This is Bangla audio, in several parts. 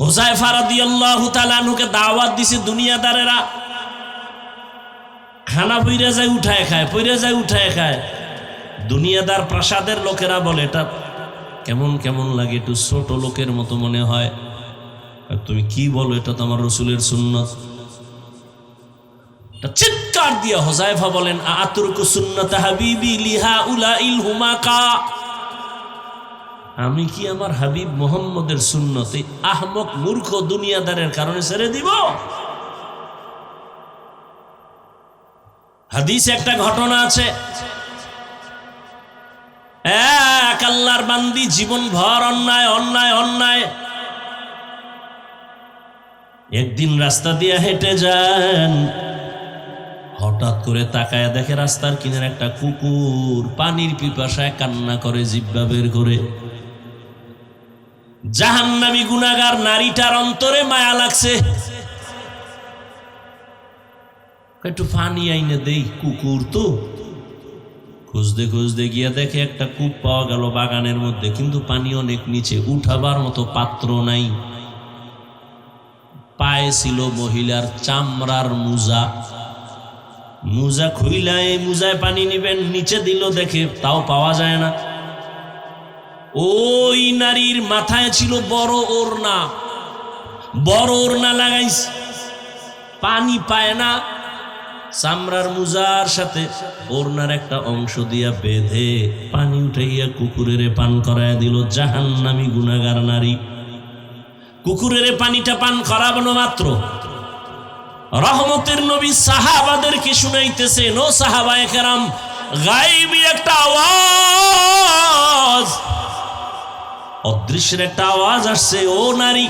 হুযায়ফা রাদিয়াল্লাহু তাআলা আনহুকে দাওয়াত দিছে দুনিয়াদারেরা, খানা পইরা যায় উঠায় খায়, পইরা যায় উঠায় খায়। দুনিয়াদার প্রাসাদের লোকেরা বলে এটা কেমন কেমন লাগে, একটু ছোট লোকের মতো মনে হয়। তুমি কি বলো, এটা তো আমার রাসূলের সুন্নাত। চিৎকার দিয়ে হুযায়ফা বলেন, আতরুকু সুন্নাত হাবিবি লিহাউলাইল হুমাকা, আমি কি আমার হাবিব মুহাম্মদের সুন্নত এই আহমক মূর্খ দুনিয়াদারের কারণে ছেড়ে দিব? হাদিসে একটা ঘটনা আছে, এক আল্লাহর বান্দি জীবন ভর অন্যায় অন্যায় অন্যায়। একদিন রাস্তা দিয়ে হেঁটে যান, হঠাৎ করে তাকায় দেখে রাস্তার কিনারে একটা কুকুর পানির পিপাসায় কান্না করে, জিহ্বা বের করে। জাহান্নামী গুনাহগার নারীটার অন্তরে মায়া লাগছে, একটু পানি আইনে দেই, কুকুর তো। খুঁজতে খুঁজতে গিয়া দেখে একটা কূপ পাওয়া গেল বাগানের মধ্যে, কিন্তু পানি অনেক নিচে, উঠাবার মতো পাত্র নাই। পায়ে ছিল মহিলার চামড়ার মোজা, মোজা খুইলা এই মোজায় পানি নিবেন, নিচে দিল, দেখে তাও পাওয়া যায় না। ওই নারীর মাথায় ছিল বড় ওড়না, বড় ওড়না লাগাইছে, পানি পায় না। চামড়ার মোজার সাথে ওড়নার একটা অংশ দিয়া বেঁধে পানি উঠাইয়া কুকুরের পান করাইয়া দিল। জাহান্নামী গুনাহগার নারী কুকুরের পানিটা পান করানো মাত্র রহমতের নবী সাহাবাদেরকে শুনাইতেছেন, ও সাহাবায়ে কেরাম, গায়বী একটা আওয়াজ, অদৃশ্যের একটা আওয়াজ আসছে, ও নারী,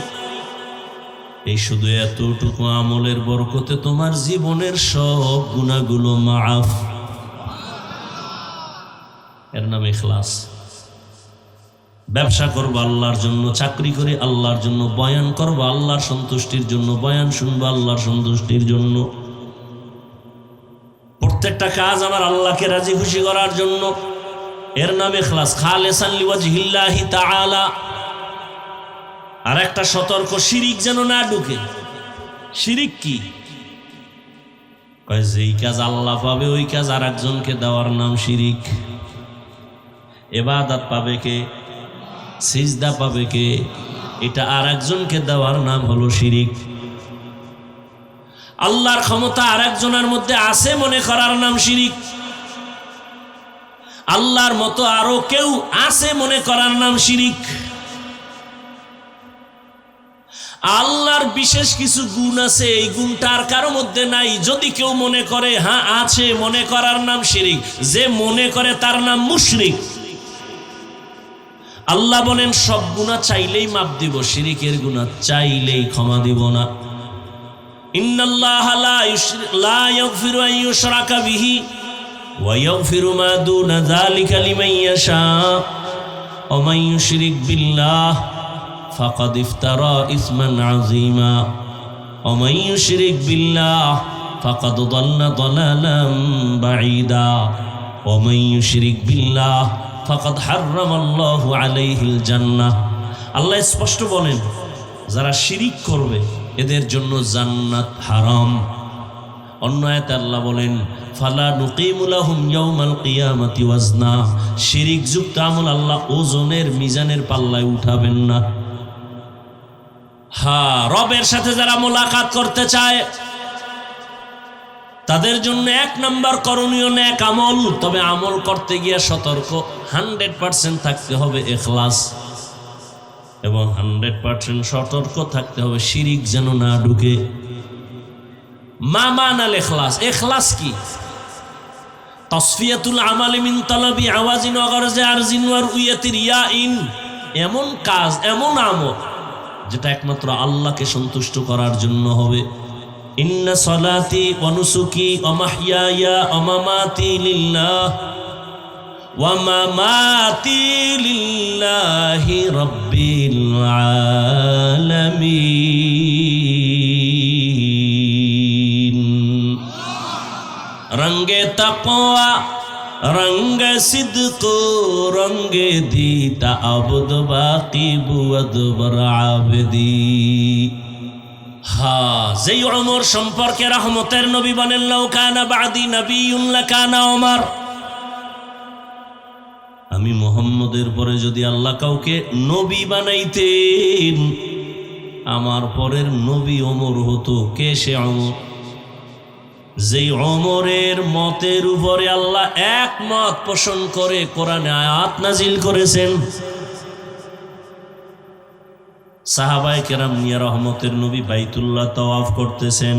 এই শুধু এতটুকু আমলের বরকতে তোমার জীবনের সব গুনাহগুলো মাফ। এর নাম ইখলাস। ব্যবসা করবো আল্লাহর জন্য, চাকরি করে আল্লাহর জন্য, বয়ান করবো আল্লাহর সন্তুষ্টির জন্য, বয়ান শুনবো আল্লাহর সন্তুষ্টির জন্য, প্রত্যেকটা কাজ আমার আল্লাহকে রাজি খুশি করার জন্য। এর নাম ইখলাস, খালিসান লিওয়াজহিল্লাহি তাআলা। আর একটা সতর্ক, শিরিক যেন না ঢুকে। শিরিক কি? যেই কাজ আল্লাহ পাবে ওই কাজ আর একজনকে দেওয়ার নাম শিরিক। ইবাদত পাবে কে? সিজদা পাবে কে? এটা আর একজনকে দেওয়ার নাম হলো শিরিক। আল্লাহর ক্ষমতা আর একজনের মধ্যে আছে মনে করার নাম শিরিক। আল্লাহর মতো আরো কেউ আছে মনে করার নাম শিরিক। আল্লাহর বিশেষ কিছু গুণ আছে, এই গুণটা আর কারো মধ্যে নাই, যদি কেউ মনে করে হ্যাঁ আছে, মনে করার নাম শিরিক। যে মনে করে তার নাম মুশরিক। আল্লাহ বলেন সব গুনাহ চাইলেই মাফ দিব, শিরিকের গুনাহ চাইলেই ক্ষমা দিব না। ইন্নাল্লাহা লা ইয়াগফিরু আন ইউশরাকা বিহি ওয়া ইয়াগফিরু মা দুনা যালিকা লিমান ইয়াশা ওয়া মান ইউশরিক বিল্লাহ ফাকাদ ইফতারা ইসমান আযীমা ওয়া মান ইউশরিক বিল্লাহ ফাকাদ দাল্লা দালালাম বাঈদা ওয়া মান ইউশরিক বিল্লাহ ফাকাদ হারামাল্লাহু আলাইহিল জান্নাহ। আল্লাহ স্পষ্ট বলেন যারা শিরিক করবে এদের জন্য জান্নাত হারাম। অন্য আয়াতে আল্লাহ বলেন ফালা নুকিমু লাহুম ইয়াউমাল কিয়ামাতি ওয়াজনা। শিরিক যুক্ত আমল আল্লাহ ওজনের মিজানের পাল্লায় উঠাবেন না। হ্যাঁ, রবের সাথে যারা মোলাকাত করতে চায় তাদের জন্য 1 নম্বর করণীয় নেক আমল। তবে আমল করতে গিয়ে সতর্ক, 100% থাকতে হবে ইখলাস, এবং 100% সতর্ক থাকতে হবে শিরিক যেন না ঢুকে। মা মানাল ইখলাস, ইখলাস কি? তাসফিয়াতুল আমালি মিন তালাবি আওয়াজিন ওয়া গরজি আরজিন ওয়া রুয়াতি রিয়াইন। এমন কাজ, এমন আমল যেটা একমাত্র আল্লাহকে সন্তুষ্ট করার জন্য হবে। ইন্না সালাতি ওয়া নুসুকি ওয়া মাহইয়ায়া ওয়া মামাতি লিল্লাহ ওয়া মামাতি লিল্লাহি রাব্বিল আলামিন। রঙ্গে তাকওয়া रंग सिद्क रंगे दीता अब्द बाकी बुअद बराबदी। हाँ, যেই ওমর সম্পর্কে রহমতের নবী বলেন লাউ কানা বাদি নবিয়্যুন লাকানা ওমর, আমি মুহাম্মদের পরে যদি আল্লাহ কাউকে নবী বানাইতেন আমার পরের নবী ওমর হতো। কে সে ওমর? যেই ওমরের মতের উপরে আল্লাহ একমত পোষণ করে কোরআনে আয়াত নাজিল করেছেন। সাহাবায়ে কেরাম নিয়ে রহমতের নবী বাইতুল্লাহ তাওয়াফ করতেছেন।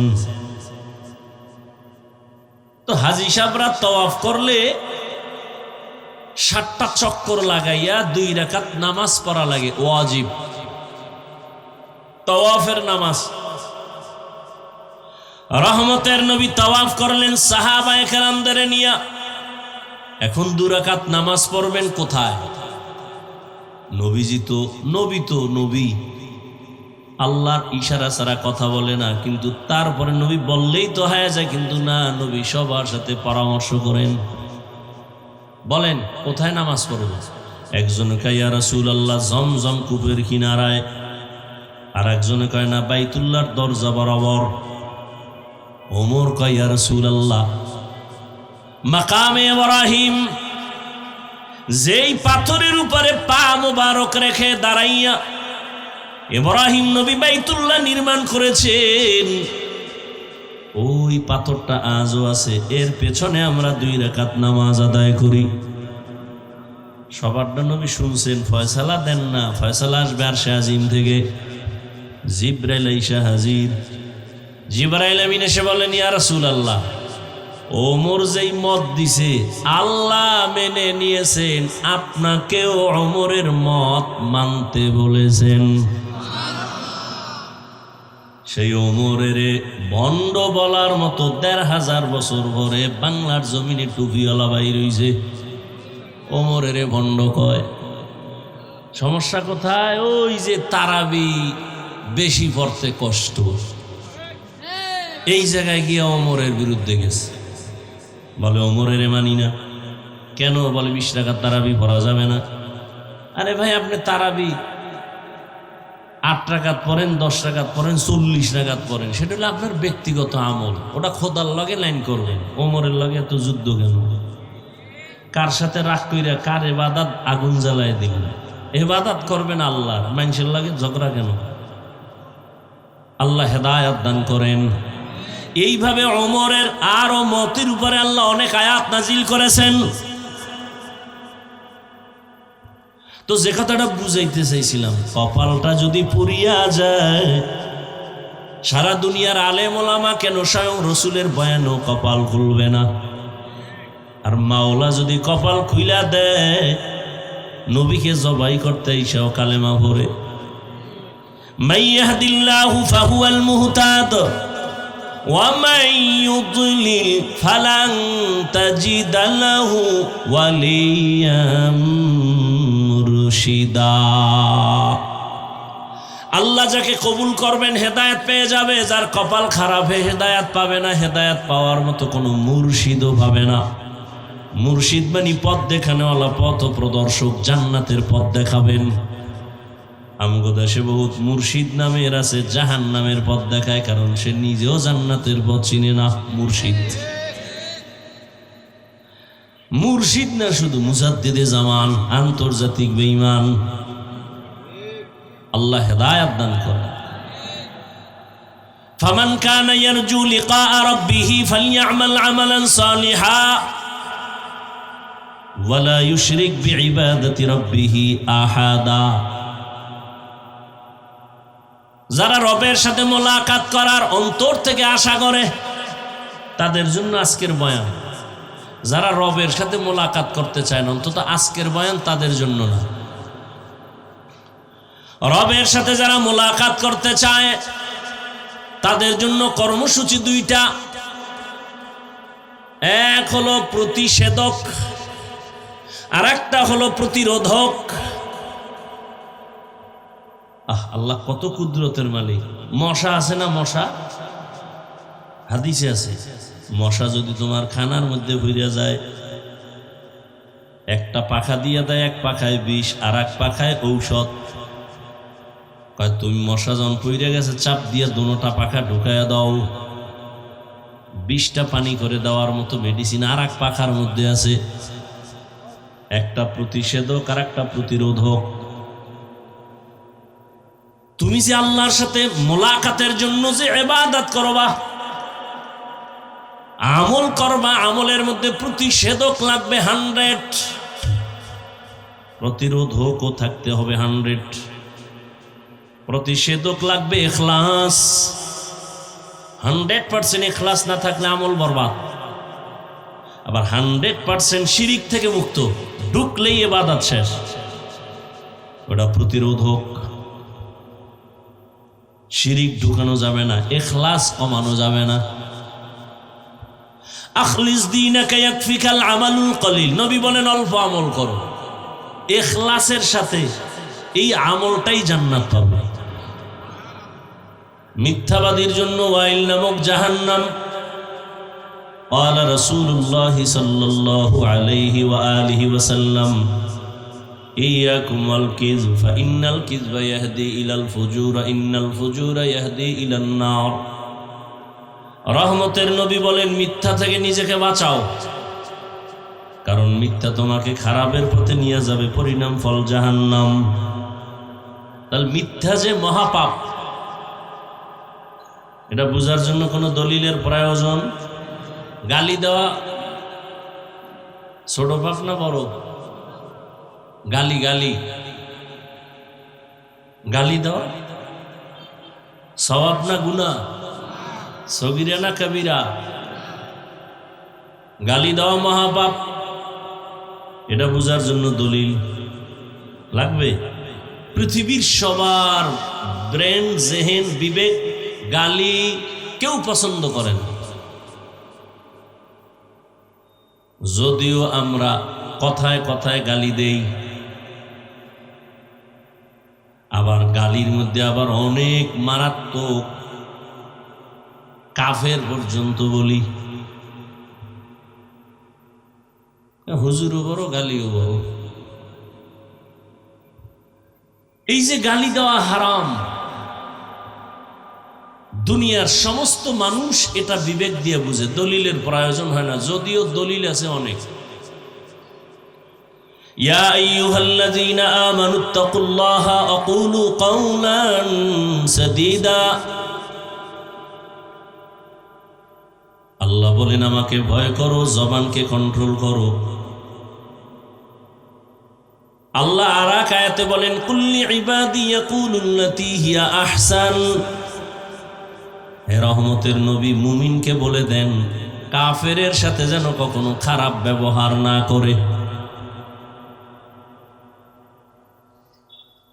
তো হাজী সাহেবরা তাওয়াফ করলে 7টা চক্কর লাগাইয়া 2 রাকাত নামাজ পড়া লাগে, ওয়াজিব তাওয়াফের নামাজ। রহমতের নবী তাওয়াফ করলেন সাহাবায়ে কেরামদের নিয়া। এখন 2 রাকাত নামাজ পড়বেন কোথায়? নবীজি তো নবী আল্লাহর ইশারা ছাড়া কথা বলে না, কিন্তু তারপরে নবী বললেই তো হয়ে যায়। কিন্তু না, নবী সবার সাথে পরামর্শ করেন। বলেন কোথায় নামাজ পড়ব? একজন কয় ইয়া রাসূলুল্লাহ জমজম কূপের কিনারায়, আর একজনে কয় না বাইতুল্লাহর দরজা বরাবর। ওমর কয় ইয়া রাসূলুল্লাহ মাকামে ইব্রাহিম, যেই পাথরের উপরে পা মোবারক রেখে দাঁড়াইয়া ইব্রাহিম নবী বাইতুল্লাহ নির্মাণ করেছেন, ওই পাথরটা আজও আছে, এর পেছনে আমরা 2 রাকাত নামাজ আদায় করি। সবার নবী শুনছেন, ফয়সালা দেন না। ফয়সালা আসবে আরশে আজিম থেকে। জিবরাইল আইসা হাজির। জিবরাইল আমিন এসে বলেন ইয়া রাসূলুল্লাহ ওমর যেই মত দিছে আল্লাহ মেনে নিয়েছেন, আপনাকেও ওমরের মত মানতে বলেছেন। সেই ওমরের ভণ্ড বলার মতো 1500 বছর পরে বাংলার জমিনে টুপিওয়ালা বাইর হইছে। ওমরের ভণ্ড কয়। সমস্যা কোথায়? ওই যে তারাবি বেশি পড়তে কষ্ট, এই জায়গায় গিয়ে ওমরের বিরুদ্ধে গেছে। বলে ওমরের মানি না। কেন? বলে 20 রাকাত তারাবি পড়া যাবে না। আরে ভাই, আপনি তারাবি 8 রাকাত পড়েন, 10 রাকাত পড়েন, 40 রাকাত পড়েন, সেটা হলো আপনার ব্যক্তিগত আমল। ওটা খোদার লগে লাইন করবেন। ওমরের লগে এত যুদ্ধ কেন? কার সাথে রাগ কইরা কার ইবাদত আগুন জ্বালায় দিবেন? ইবাদত করবেন আল্লাহর, মানুষের লগে ঝগড়া কেন? আল্লাহ হেদায়েত দান করেন। এইভাবে ওমরের আরো মতের উপরে আল্লাহ অনেক আয়াত নাজিল করেছেন। তো যে কথাটা বুঝাইতে চাইছিলাম, কপালটা যদি পুড়িয়া যায়, সারা দুনিয়ার আলেম ওলামা কেন স্বয়ং রসুলের বয়ানও কপাল খুলবে না? আর মাওলা যদি কপাল খুইলা দেয়, নবীকে জবাই করতে ইসাও কালেমা পড়ে। মাইয়াহদিল্লাহু ফাহুয়াল মুহতাদ ওয়া মান ইউদ্লিল ফালান তাজিদা লাহু ওয়ালিয়াম মুরশিদা। আল্লাহ যাকে কবুল করবেন হেদায়েত পেয়ে যাবে, যার কপাল খারাপ হয়ে হেদায়েত পাবে না, হেদায়েত পাওয়ার মতো কোনো মুর্শিদও পাবে না। মুর্শিদ মানে পথ দেখানোওয়ালা, পথ প্রদর্শক, জান্নাতের পথ দেখাবেন। আমগো দেশে বহুত মুর্শিদ নামের আছে, জাহান নামের পথ দেখায়, কারণ সে নিজেও জান্নাতের পথ চিনে না। মুর্শিদ না শুধু মুজাদ্দিদে জামান, আন্তর্জাতিক বেঈমান। আল্লাহ হেদায়েত দান করেন। ফামান কানা ইয়ারজু লিকা রাব্বিহি ফালইআমাল আমালান সালিহা ওয়ালা ইউশরিক বিইবাদাতি রাব্বিহি আহাদা। যারা রবের সাথে মোলাকাত করার অন্তর থেকে আশা করে, তাদের জন্য আজকের বয়ান। যারা রবের সাথে মোলাকাত করতে চায় না, অন্তত আজকের বয়ান তাদের জন্য না। রবের সাথে যারা মোলাকাত করতে চায় তাদের জন্য কর্মসূচি 2টা। এক হলো প্রতিষেধক, আর একটা হলো প্রতিরোধক। আল্লাহ কত কুদরতের মালিক। মশা আছে না? মশা হাদিসে আছে, মশা যদি তোমার খানার মধ্যে ঘুরে যায়, একটা পাখা দিয়ে দেয়, এক পাখায় বিষ আর এক পাখায় ঔষধ। কয় তুমি মশা যখন পইরে গেছে চাপ দিয়ে দুটা পাখা ঢুকাইয়া দাও, বিষটা পানি করে দেওয়ার মতো মেডিসিন আর এক পাখার মধ্যে আছে, একটা প্রতিষেধক আর একটা প্রতিরোধক। তুমি যে আল্লাহর সাথে মোলাকাতের জন্য যে ইবাদত করবা, আমল করবা, আমলের মধ্যে প্রতিষেধক লাগবে 100, প্রতিরোধকও থাকতে হবে 100, প্রতিষেধক লাগবে ইখলাস। 100% ইখলাস না থাকলে আমল বরবাদ। আবার 100% শিরিক থেকে মুক্ত, ঢুকলেই ইবাদত শেষ, ওটা প্রতিরোধক। শিরিক ঢুকানো যাবে না, ইখলাস কমানো যাবে না। আখলিস দীনাকা ইয়াকফিকাল আমালুল কলিল, নবী বলেন অল্প আমল করো, ইখলাসের সাথে এই আমলটাই জান্নাত পাবে। মিথ্যাবাদীর জন্য ওয়াইল নামক জাহান্নাম। قال رسول الله صلى الله عليه وآله وسلم إياكم والكذب فإن الكذب يهدي إلى الفجور إن الفجور يهدي إلى النار। রহমতের নবী বলেন মিথ্যা থেকে নিজেকে বাঁচাও, কারণ মিথ্যা তোমাকে খারাপের পথে নিয়ে যাবে, পরিণাম ফল জাহান্নাম। তাহলে মিথ্যা যে মহাপাপ, এটা বোঝার জন্য কোনো দলিলের প্রয়োজন? গালি দেওয়া ছোট পাপ না বড়? গালি গালি গালি দেওয়া সওয়াব না গুনাহ? সগীরা না কবিরা? গালি দেওয়া মহাপাপ, এটা বোঝার জন্য দলিল লাগবে? পৃথিবীর সবার ব্রেন, জেহেন, বিবেক গালি কেউ পছন্দ করে না। যদিও আমরা কথায় কথায় গালি দেই, আবার গালির মধ্যে আবার অনেক মারাত্মক কাফের পর্যন্ত বলি। হুজুরও বড়, গালিও বড়। এই যে গালি দেওয়া হারাম, দুনিয়ার সমস্ত মানুষ এটা বিবেক দিয়ে বুঝে, দলিলের প্রয়োজন হয় না, যদিও দলিল আছে অনেক। ইয়া আইয়ুহাল্লাযীনা আমানুত্তাকুল্লাহা আকুলু কাওলান সাদীদা। আল্লাহ বলেন আমাকে ভয় করো, জবানকে কন্ট্রোল করো। আল্লাহ আর এক আয়াতে বলেন কুল্লি ইবাদি ইয়াকুলুল্লাতী হিয়া আহসান। হে রহমতের নবী, মুমিনকে বলে দেন কাফেরের সাথে যেন কখনো খারাপ ব্যবহার না করে।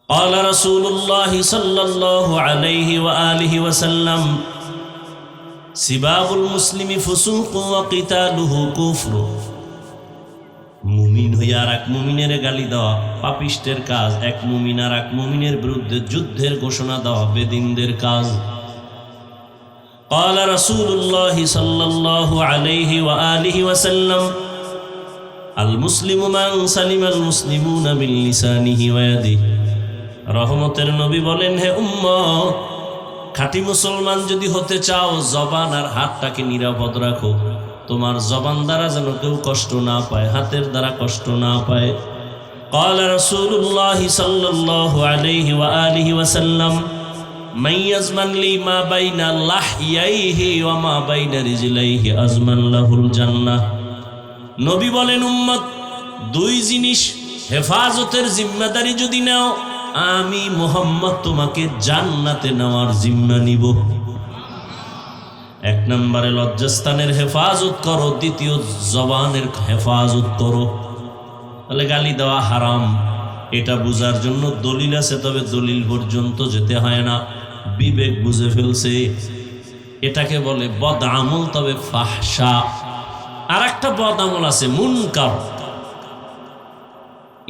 قال رسول الله صلى الله عليه وآله وسلم سباب المسلم فسوق وقتاله كفر। মুমিন হইয়া আর এক মুমিনের গালি দেওয়া পাপিষ্টের কাজ, এক মুমিন আর এক মুমিনের বিরুদ্ধে যুদ্ধের ঘোষণা দেওয়া বেদিনদের কাজ। قال رسول الله صلى الله عليه وآله وسلم المسلم من سلم المسلمون من لسانه ويده। রহমতের নবী বলেন হে উম্মত, খাঁটি মুসলমান যদি হতে চাও জবান আর হাতটাকে নিরাপদ রাখো। তোমার জবান দ্বারা যেন কেউ কষ্ট না পায়, হাতের দ্বারা কষ্ট না পায়। قال رسول الله صلى الله عليه وآله وسلم من يزمن لي ما بين لحييه وما بين رجليه أزمن له الجنة। নবী বলেন উম্মত, দুই জিনিস হেফাজতের জিম্মাদারি যদি নাও, আমি মুহাম্মদ তোমাকে জান্নাতে নেওয়ার জিম্মা নিব। এক নম্বরে লজ্জাস্থানের হেফাজত করো, দ্বিতীয় জবানের হেফাজত করো। তাহলে গালি দেওয়া হারাম, এটা বুঝার জন্য দলিল আছে, তবে দলিল পর্যন্ত যেতে হয় না, বিবেক বুঝে ফেলছে। এটাকে বলে বদ আমল, তবে ফাহশা। আর একটা বদ আমল আছে মুনকার,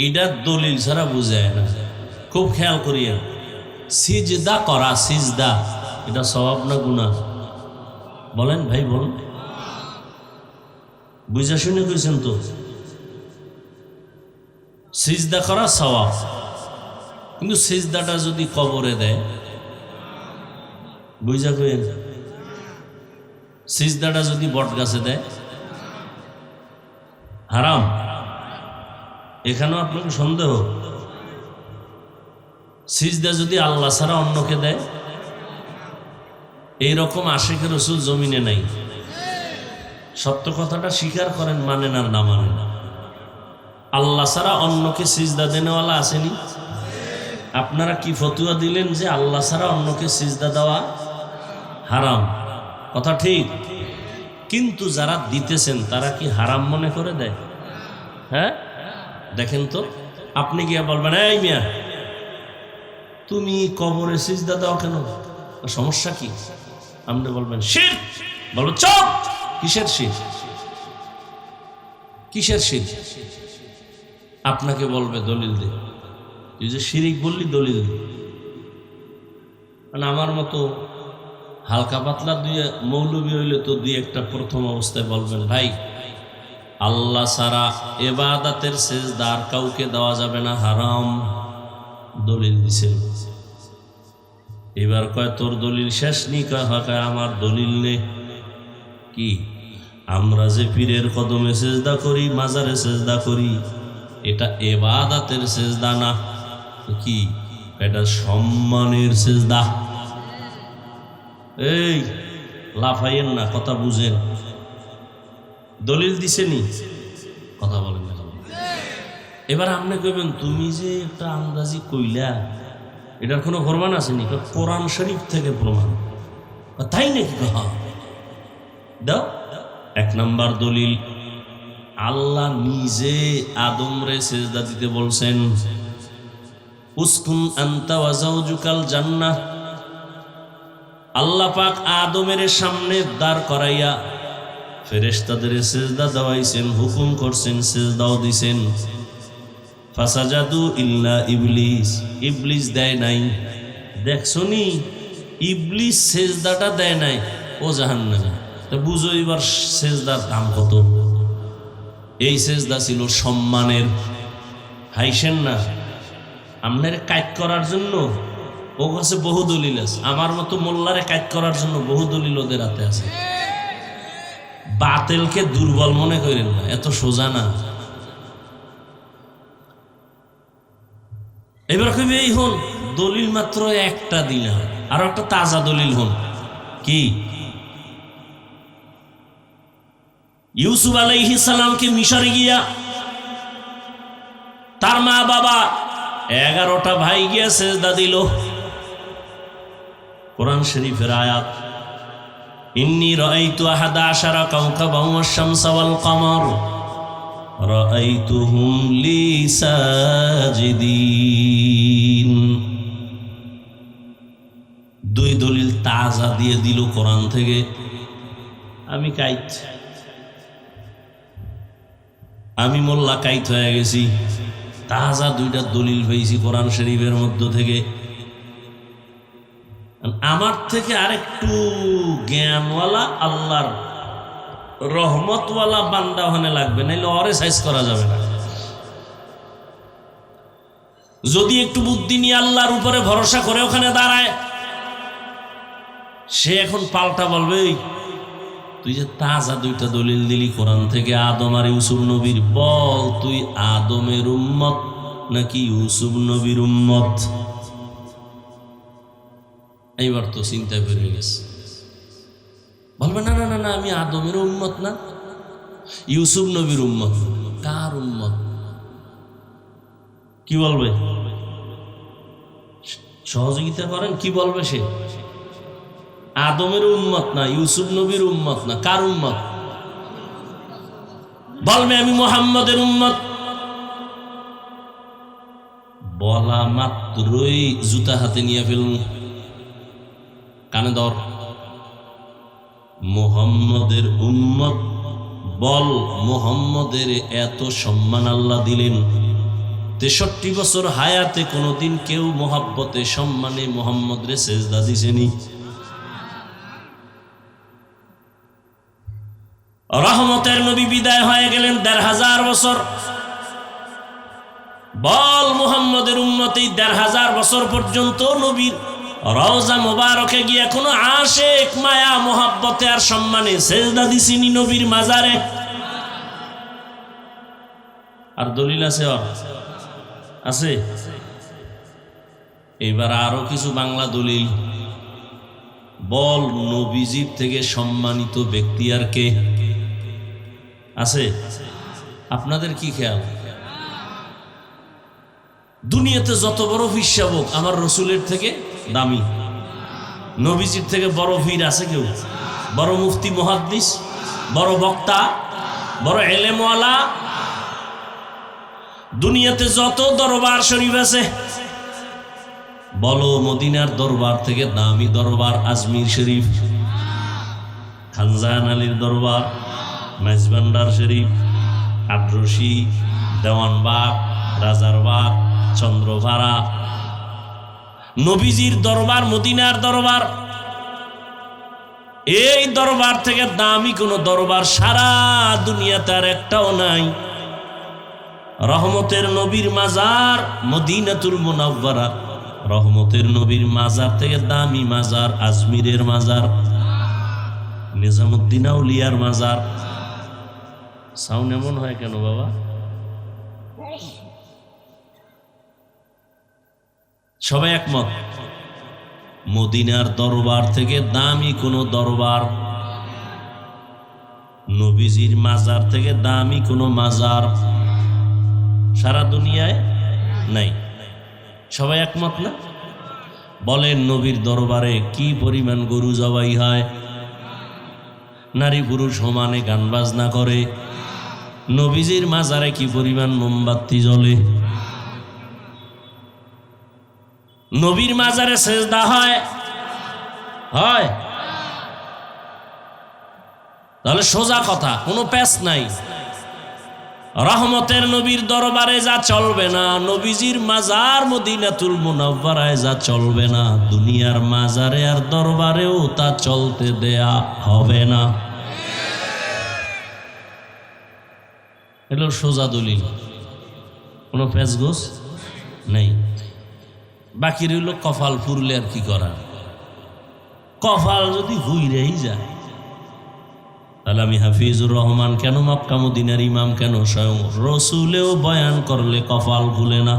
এটা দলিল ছাড়া বুঝায় না। খুব খেয়াল করিয়া, সিজদা করা, সিজদা এটা সওয়াব না গুনাহ? বলেন ভাই, বলেন। বুঝা শুনে কইছেন তো? সিজদা করা সওয়াব, কিন্তু সিজদাটা যদি কবরে দেয়, বুঝা কইেন, সিজদাটা যদি বট গাছে দেয় হারাম। এখানেও আপনাকে সন্দেহ, সিজদা যদি আল্লাহ ছাড়া অন্যকে দেয়, এইরকম আশিকের রাসূল জমিনে নাই। সত্য কথাটা স্বীকার করেন, মানেন আর না মানেন, আল্লাহ ছাড়া অন্যকে সিজদা দেনেওয়ালা আসেনি? আপনারা কি ফতুয়া দিলেন যে আল্লাহ ছাড়া অন্যকে সিজদা দেওয়া হারাম? কথা ঠিক, কিন্তু যারা দিতেছেন তারা কি হারাম মনে করে দেয়? হ্যাঁ, দেখেন তো, আপনি গিয়া বলবেন এই মিয়া তুমি কবরে সিজদা দাও কেন, সমস্যা কি? আপনি বলবেন শিরক, বলবো চুপ, কিসের শিরক, কিসের শিরক? আপনাকে বলবে দলিল দে, তুই যে শিরিক বললি দলিল দে। মানে আমার মতো হালকা পাতলা দুই মৌলবী হইলে তো দুই একটা প্রথম অবস্থায় বলবেন ভাই আল্লাহ ছাড়া ইবাদতের সিজদা আর কাউকে দেওয়া যাবে না, হারাম, দলিল দিছে। এবার কয় তোর দলিল শেষ নি? কয় আমার দলিল নে। কি? আমরা যে পীরের কদমে সিজদা করি, মাজারে সিজদা করি, এটা ইবাদতের সিজদা না, কি এটা সম্মানের সিজদা। এই লাফাইয়েন না, কথা বুঝেন, দলিল দিছেনি, কথা বলেন না। এবার আপনি কইবেন তুমি যে একটা আন্দাজি কইলা, এটার কোনো প্রমাণ আসেনি? কোরআন শরীফ থেকে প্রমাণ। তাই নাকি? দাও। এক নাম্বার দলিল, আল্লাহ নিজে আদমরে সিজদা দিতে বলছেন, উসকুন আনতা ওয়া যাওজুকাল জান্নাহ। আল্লাহ পাক আদমের সামনে দাঁড় করাইয়া ফেরেশতাদের সিজদা দেওয়াইছেন, হুকুম করছেন, সিজদাও দিছেন। ফাসাজাদু ইল্লা ইবলিস, ইবলিস দেয় নাই। দেখছনি, ইবলিস সিজদাটা দেয় নাই, ও জাহান্নামে। তা বুঝো এবার সিজদার দাম কত। এই সিজদা ছিল সম্মানের। হাইসেন না, আপনার কাজ করার জন্য ও কাছে বহু দলিল আছে, আমার মতো মোল্লারে কাজ করার জন্য বহু দলিল ওদের হাতে আছে। বাতিলকে দুর্বল মনে করেন না, এত সোজা না। এবার কবি এই হন, দলিল মাত্র একটা দিলাম, আর একটা তাজা দলিল হন। কি? ইউসুফ আলাইহিস সালামকে মিশরে গিয়া তার মা বাবা 11টা ভাই গিয়া সিজদা দিল। কোরআন শরীফের আয়াত, ইন্নী রাআইতু আহাদা আশারা কাওকাবান ওয়াশ-শামসা ওয়াল কমার রাআইতুহুম লি সাজিদিন। দুই দলিল তাজা দিয়ে দিল কোরআন থেকে। আমি কাইত, আমি মোল্লা কাইত হয়ে গেছি, তাজা দুইটা দলিল পেয়েছি কোরআন শরীফের মধ্য থেকে। আমার থেকে আরেকটু জ্ঞানওয়ালা আল্লাহর রহমতওয়ালা বান্দা ওখানে লাগবে, নাইলে অরে সাইজ করা যাবে না। যদি একটু বুদ্ধি নিয়ে আল্লাহর উপরে ভরসা করে ওখানে দাঁড়ায়, সে এখন পাল্টা বলবে তুই যে তাজা দুইটা দলিল দিলি কোরআন থেকে আদম আর ইউসুফ নবীর, বল তুই আদমের উম্মত নাকি ইউসুফ নবীর উম্মত? এইবার তো চিন্তা করে গেছে, বলবে না না না না, আমি আদমের উম্মত না, ইউসুফ নবীর উম্মত। কার উম্মত? কি বলবে? সহযোগিতা করেন, কি বলবে সে? আদমের উম্মত না, ইউসুফ নবীর উম্মত না, কার উম্মত? বলবে আমি মুহাম্মদের উম্মত। বলা মাত্রই জুতা হাতে নিয়ে ফেলুন, কানে ধর, মুহাম্মদের উম্মত বল। মুহাম্মদের এত সম্মান আল্লাহ দিলেন, 63 বছর হায়াতে কোনোদিন কেউ মোহাব্বতে সম্মানে মুহাম্মদরে সিজদা দিছেনি? রহমতের নবী বিদায় হয়ে গেলেন 1500 বছর। বল মুহাম্মদের উম্মতি ১৫০০ বছর পর্যন্ত নবীর রওজা মোবারকে গিয়ে কোনো আশেক মায়া মোহাব্বতে আর সম্মানে সেজদা দিছিনি নবীর মাজারে? আর দলিল আছে? আছে। এবার আরো কিছু বাংলা দলিল। বল নবীজির থেকে সম্মানিত ব্যক্তি আর কে আছে? আপনাদের কি খেয়াল? দুনিয়াতে যত বড় ফিসাব হোক আমার রসুলের থেকে দামি। নবীজির থেকে বড় ফির আছে কেউ? বড় মুফতি মুহাদ্দিস, বড় বক্তা, বড় এলেমওয়ালা? দুনিয়াতে যত দরবার শরীফ আছে, বলো মদিনার দরবার থেকে দামি দরবার আজমির শরীফ, খানজাহান আলীর দরবার, মেজবান্ডার শরীফ, আদ্রসি, দেওয়ানবাগ, রাজারবাগ, চন্দ্রভাড়া। নবীজির দরবার মদিনার দরবার, এই দরবার থেকে দামি কোনো দরবার সারা দুনিয়াতে আর একটাও নাই। রহমতের নবীর মাজার মদিনাতুল মুনাওয়ারা, রহমতের নবীর মাজার থেকে দামি মাজার আজমিরের মাজার, নিজামুদ্দিন আউলিয়ার মাজার। সাউন্ড এমন হয় কেন বাবা? সবাই একমত মদিনার দরবার থেকে দামি কোনো দরবার, নবীজির মাজার থেকে দামি কোনো মাজার সারা দুনিয়ায় নাই। সবাই একমত না? বলেন নবীর দরবারে কি পরিমাণ গরু জবাই হয়, নারী পুরুষ সমানে গান বাজনা করে। নবীজির মাজারে কি পরিমাণ মোমবাতি জ্বলে। নবীর মাজারে সেজদা হয়? হয়? তাহলে সোজা কথা, কোনো প্যাচ নাই। রহমতের নবীর দরবারে যা চলবে না, নবীজির মাজার মদিনাতুল মুনাওয়ারায় যা চলবে না, দুনিয়ার মাজারে আর দরবারেও তা চলতে দেয়া হবে না। এলো সোজা দলিল, কোনো প্যাচগোছ নেই। বাকি রইল কপাল পুরলে আর কি করা। কপাল যদি হুইরেই যায়, তাহলে আমি হাফিজুর রহমান কেন, মক্কা মদিনার ইমাম কেন, স্বয়ং রসুলেও বয়ান করলে কপাল ভুলে না।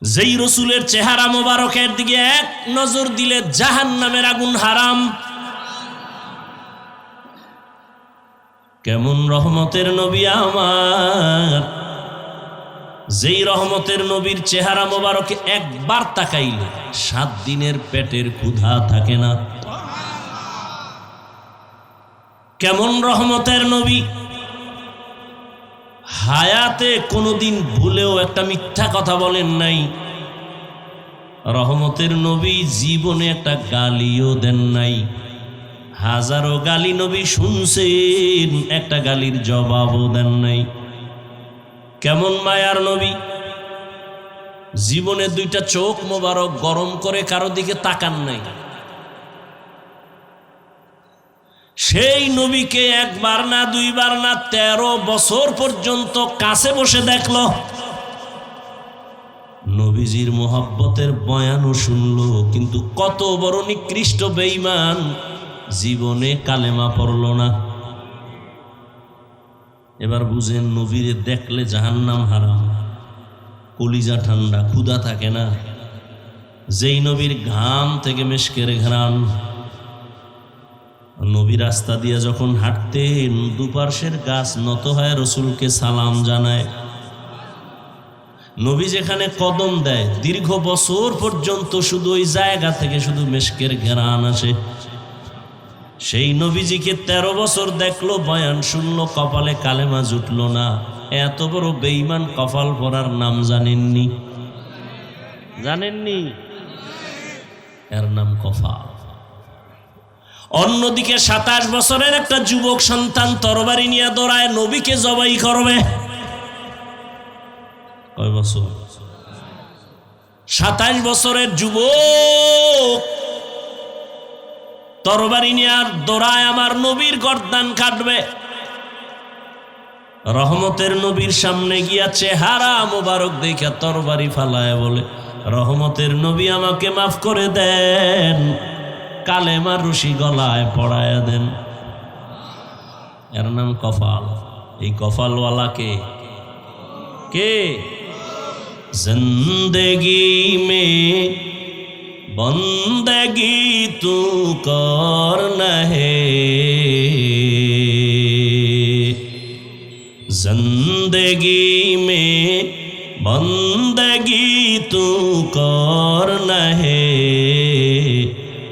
যেই রসুলের চেহারা মোবারকের দিকে এক নজর দিলে জাহান্নামের আগুন হারাম। কেমন রহমতের নবী আমার, যেই রহমতের নবীর চেহারা মোবারকে একবার তাকাইলে 7 দিনের পেটের ক্ষুধা থাকে না। কেমন রহমতের নবী, হায়াতে কোনোদিন ভুলেও একটা মিথ্যা কথা বলেন নাই। রহমতের নবী জীবনে একটা গালিও দেন নাই। হাজারো গালি নবী শুনছেন, একটা গালির জবাবও দেন নাই। কেমন মায়ার নবী, জীবনে 2টা চোখ মোবারক গরম করে কারো দিকে তাকান নাই। সেই নবীকে একবার না, 2বার না, 13 বছর পর্যন্ত কাছে বসে দেখলো। নবীজির মোহাব্বতের বয়ানও শুনলো, কিন্তু কত বড় নিকৃষ্ট বেঈমান, জীবনে কালেমা পড়ল না। এবার বুঝেন, নবীরে দেখলে জাহান্নাম হারাম, কলিজা ঠান্ডা, ক্ষুধা থাকে না। যেই নবীর ঘাম থেকে মেশকের ঘ্রাণ। নবী রাস্তা দিয়ে যখন হাঁটতেন, দুপার্শ্বের গাছ নত হয় রসুলকে সালাম জানায়। নবী যেখানে কদম দেয়, দীর্ঘ বছর পর্যন্ত শুধু ওই জায়গা থেকে শুধু মেশকের ঘ্রাণ আসে। সেই নবীজিকে 13 বছর দেখলো, বয়ান শুনলো, কপালে কালেমা জুটল না। এত বড় বেঈমান কপাল পরার নাম জানেননি? জানেননি? এর নাম কপাল। অন্যদিকে 27 বছরের একটা যুবক সন্তান তরবারি নিয়ে দৌড়ায়, নবীকে জবাই করবে। কয় বছর? 27 বছরের যুবক তরবারি নিয়ে আর দৌড়ায়, আমার নবীর গর্দান কাটবে। রহমতের নবীর সামনে গিয়া চেহারা মোবারক দেখা তরবারি ফালায় বলে, রহমতের নবী আমাকে মাফ করে দেন, কালেমার রশি গলায় পড়ায়া দেন। এর নাম কফাল। এই কফালওয়ালাকে কে? জিন্দেগি মে বন্দেগি তু করনা হে, जिंदगी में बंदगी तू करना है,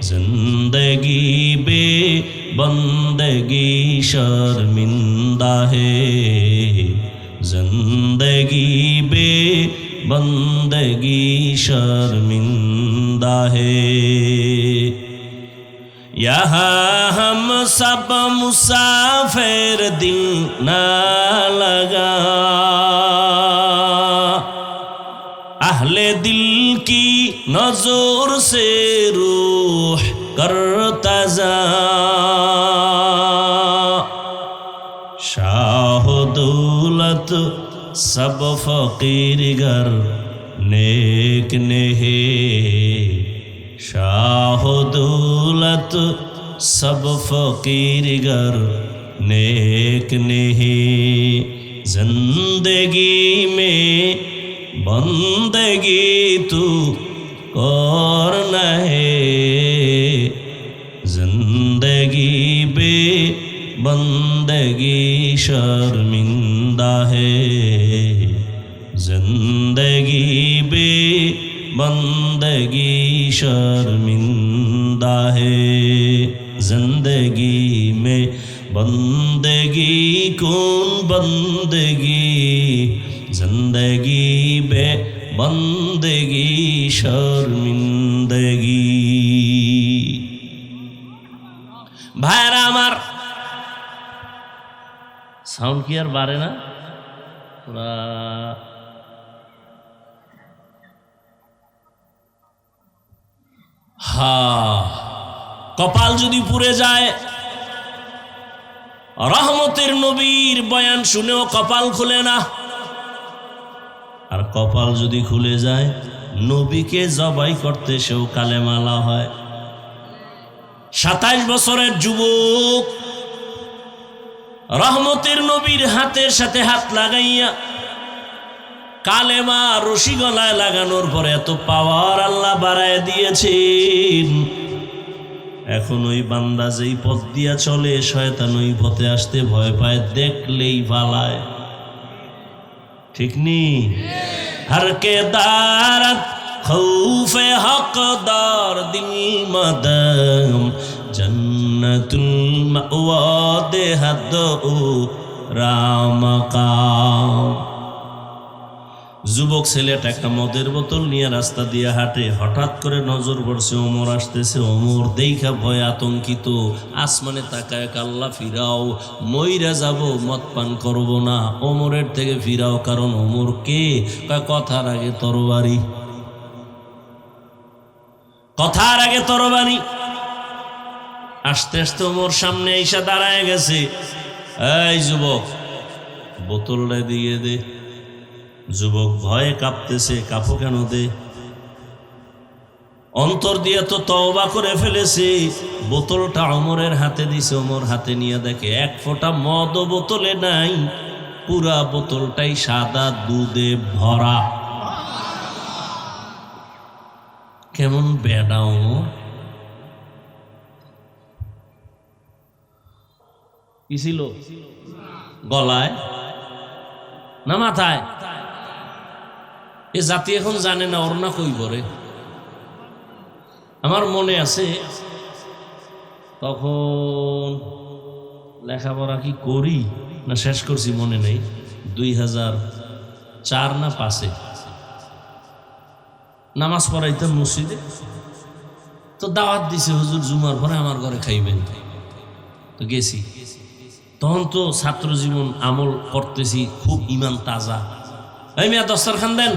जिंदगी बे बंदगी शर्मिंदा है, जिंदगी बे बंदगी शर्मिंदा है। यहाँ हम सब मुसाफिर दिल ना लगा, अहले दिल की नजर से रूह करता जा, शाह दौलत सब फकीर घर नेक ने, शाह दौलत सब फकीर घर नेक नहीं, जिंदगी में बंदगी तू करना है, जिंदगी बे बंदगी शर्मिंदा है, जिंदगी बे बंदगी शर्मिंदा है, जिंदगी में बंदगी कौन बंदगी, जिंदगी बे बंदगी शर्मिंदगी। भाईरा आमार साउंड की यार बारे ना पूरा কপাল যদি পুড়ে যায়, রহমতের নবীর বয়ান শুনেও কপাল খুলে না, আর কপাল যদি খুলে যায় নবীকে জবাই করতে সেও কালেমালা হয়। 27 বছরের যুবক রহমতের নবীর হাতের সাথে হাত লাগাইয়া কালেমা রশি গলায় লাগানোর পরে এত পাওয়ার আল্লাহ বাড়ায় দিয়েছেন, এখন ওই বান্দা যেই পথ দিয়া চলে শয়তান ওই পথে আসতে ভয় পায়, দেখলেই পালায়। ঠিক নি? हर के दारत खौफे हकदार दिल मदम जन्नतुल मअवा दे हदो रामकाम। যুবক ছেলেটা একটা মদের বোতল নিয়ে রাস্তা দিয়ে হাঁটে, হঠাৎ করে নজর পড়ছে ওমর আসতেছে। ওমর দেখা ভয় আতঙ্কিত, আসমানে তাকায়, আল্লাহ ফিরাও, মইরা যাব, মদ পান করব না, ওমরের থেকে ফিরাও। কারণ ওমর কে? কথার আগে তরবারি, কথার আগে তরবারি। আস্তে আস্তে ওমর সামনে এসে দাঁড়ায় গেছে। এই যুবক, বোতলটা দিয়ে দে। যুবক ভয়ে কাঁপতেছে, কাঁপো কেন? দে। অন্তর দিয়ে তো তওবা করে ফেলেছে। বোতলটা ওমরের হাতে দিছে, ওমর হাতে নিয়ে দেখে এক ফোঁটা মদ বোতলে নাই, পুরা বোতলটাই সাদা দুধে ভরা। কেমন বেডা ওমর! কি ছিল গলায় না মাথায়? এ জাতি এখন জানে না ওর না কই পরে। আমার মনে আছে তখন লেখাপড়া কি করি না শেষ করছি মনে নেই, 2004 না 5-এ নামাজ পড়াইতাম মসজিদে। তো দাওয়াত দিছে, হুজুর জুমার পরে আমার ঘরে খাইবেন। তো গেছি, তখন তো ছাত্র জীবন আমল করতেছি, খুব ইমান তাজা। এই মিয়া দস্তরখান দেন।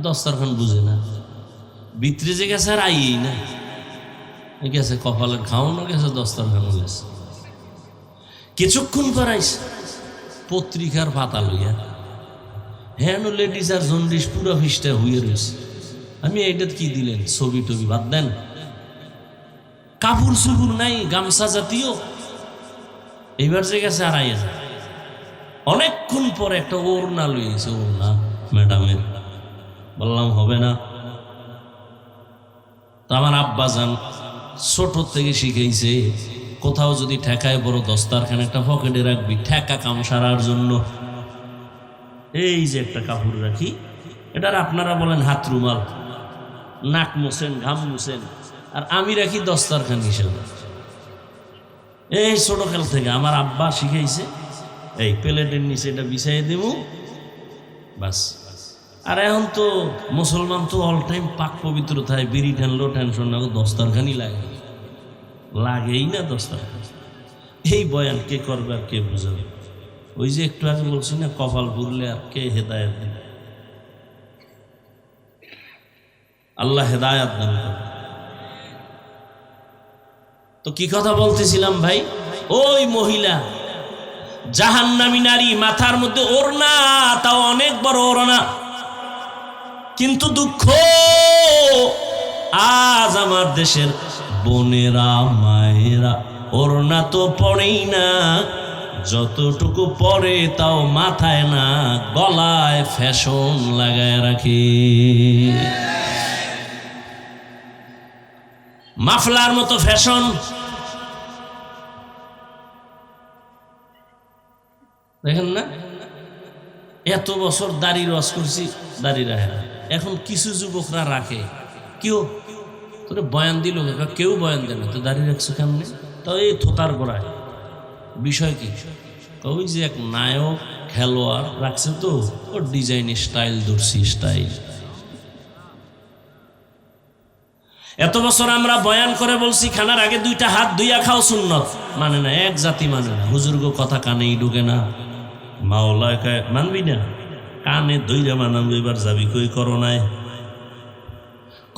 দস্তরখান বুঝে না, ভিতরে যে গেছে আর আইই না, গেছে কপালে খাওয়ানো, গেছে দস্তরখানও গেছে। কিছুক্ষণ পর আইস, পত্রিকার পাতা লইয়া হ্যাঁ লেডিস আর জন্ডিস পুরো ফিসটা হইয়ে রয়েছে। আমি এইটা কি দিলেন, ছবি টবি বাদ দেন, কাপড় চুপুর নাই গামছা জাতীয়। এইবার যে গেছে 2,500। অনেকক্ষণ পরে একটা ওড়না লইয়েছে, ওড়না ম্যাডামের। বললাম হবে না। তো আমার আব্বা যান ছোট থেকে শিখেছে, কোথাও যদি ঠেকায় বড় দস্তারখানে একটা পকেটে রাখবি, ঠেকা কাম সারার জন্য। এই যে একটা কাপড় রাখি, এটার আপনারা বলেন হাত রুমাল, নাক মুছেন, ঘাম মুছেন, আর আমি রাখি দস্তারখান হিসেবে। এই ছোটকাল থেকে আমার আব্বা শিখাইছে, এই প্লেটের নিচে এটা বিছাই দেব বাস। আর এখন তো মুসলমান তো অল টাইম পাক পবিত্র থাকে, বিড়ি ঠানলো টেনশন না, দস্তারখানি লাগেই না দস্তারখান। এই বয়ান কে করবে আর কে বুঝাবে? ওই যে একটু আগে বলছি না, কপাল পুরলে আর কে হেদায়েত দিবে? আল্লাহ হেদায়েত দান করে। তো কি কথা বলতেছিলাম ভাই? ওই মহিলা জাহান্নামী নারী, মাথার মধ্যে ওড়না, তাও অনেক বড় ওড়না। কিন্তু দুঃখ, আজ আমার দেশের বোনেরা মায়েরা ওড়না তো পড়েই না, যতটুকু পরে তাও মাথায় না, গলায় ফ্যাশন লাগায় রাখে। মাফলার মতো ফ্যাশন। দেখেন না, এত বছর দাড়ি রস করছি, দাড়ি রাখে না। এখন কিছু যুবকরা রাখে। কেউ তোরে বয়ান দিল, কেউ বয়ান দেয় না, তো দাড়ি রাখছো কেমনে? তো এই থোতার গোড়ায় বিষয় কি? ওই যে এক নায়ক খেলোয়াড় রাখছে, তো ওর ডিজাইন স্টাইল ধরছি, স্টাইল। এত বছর আমরা বয়ান করে বলছি খানার আগে 2টা হাত ধুইয়া খাও সুন্নত, মানে না, এক জাতি মানে না। হুজুর্গ কথা কানেই ঢুকে না, মাওলায় কয় মানবি না, কানে ধইরা মানাবো। এবার যাবি কই করোনায়?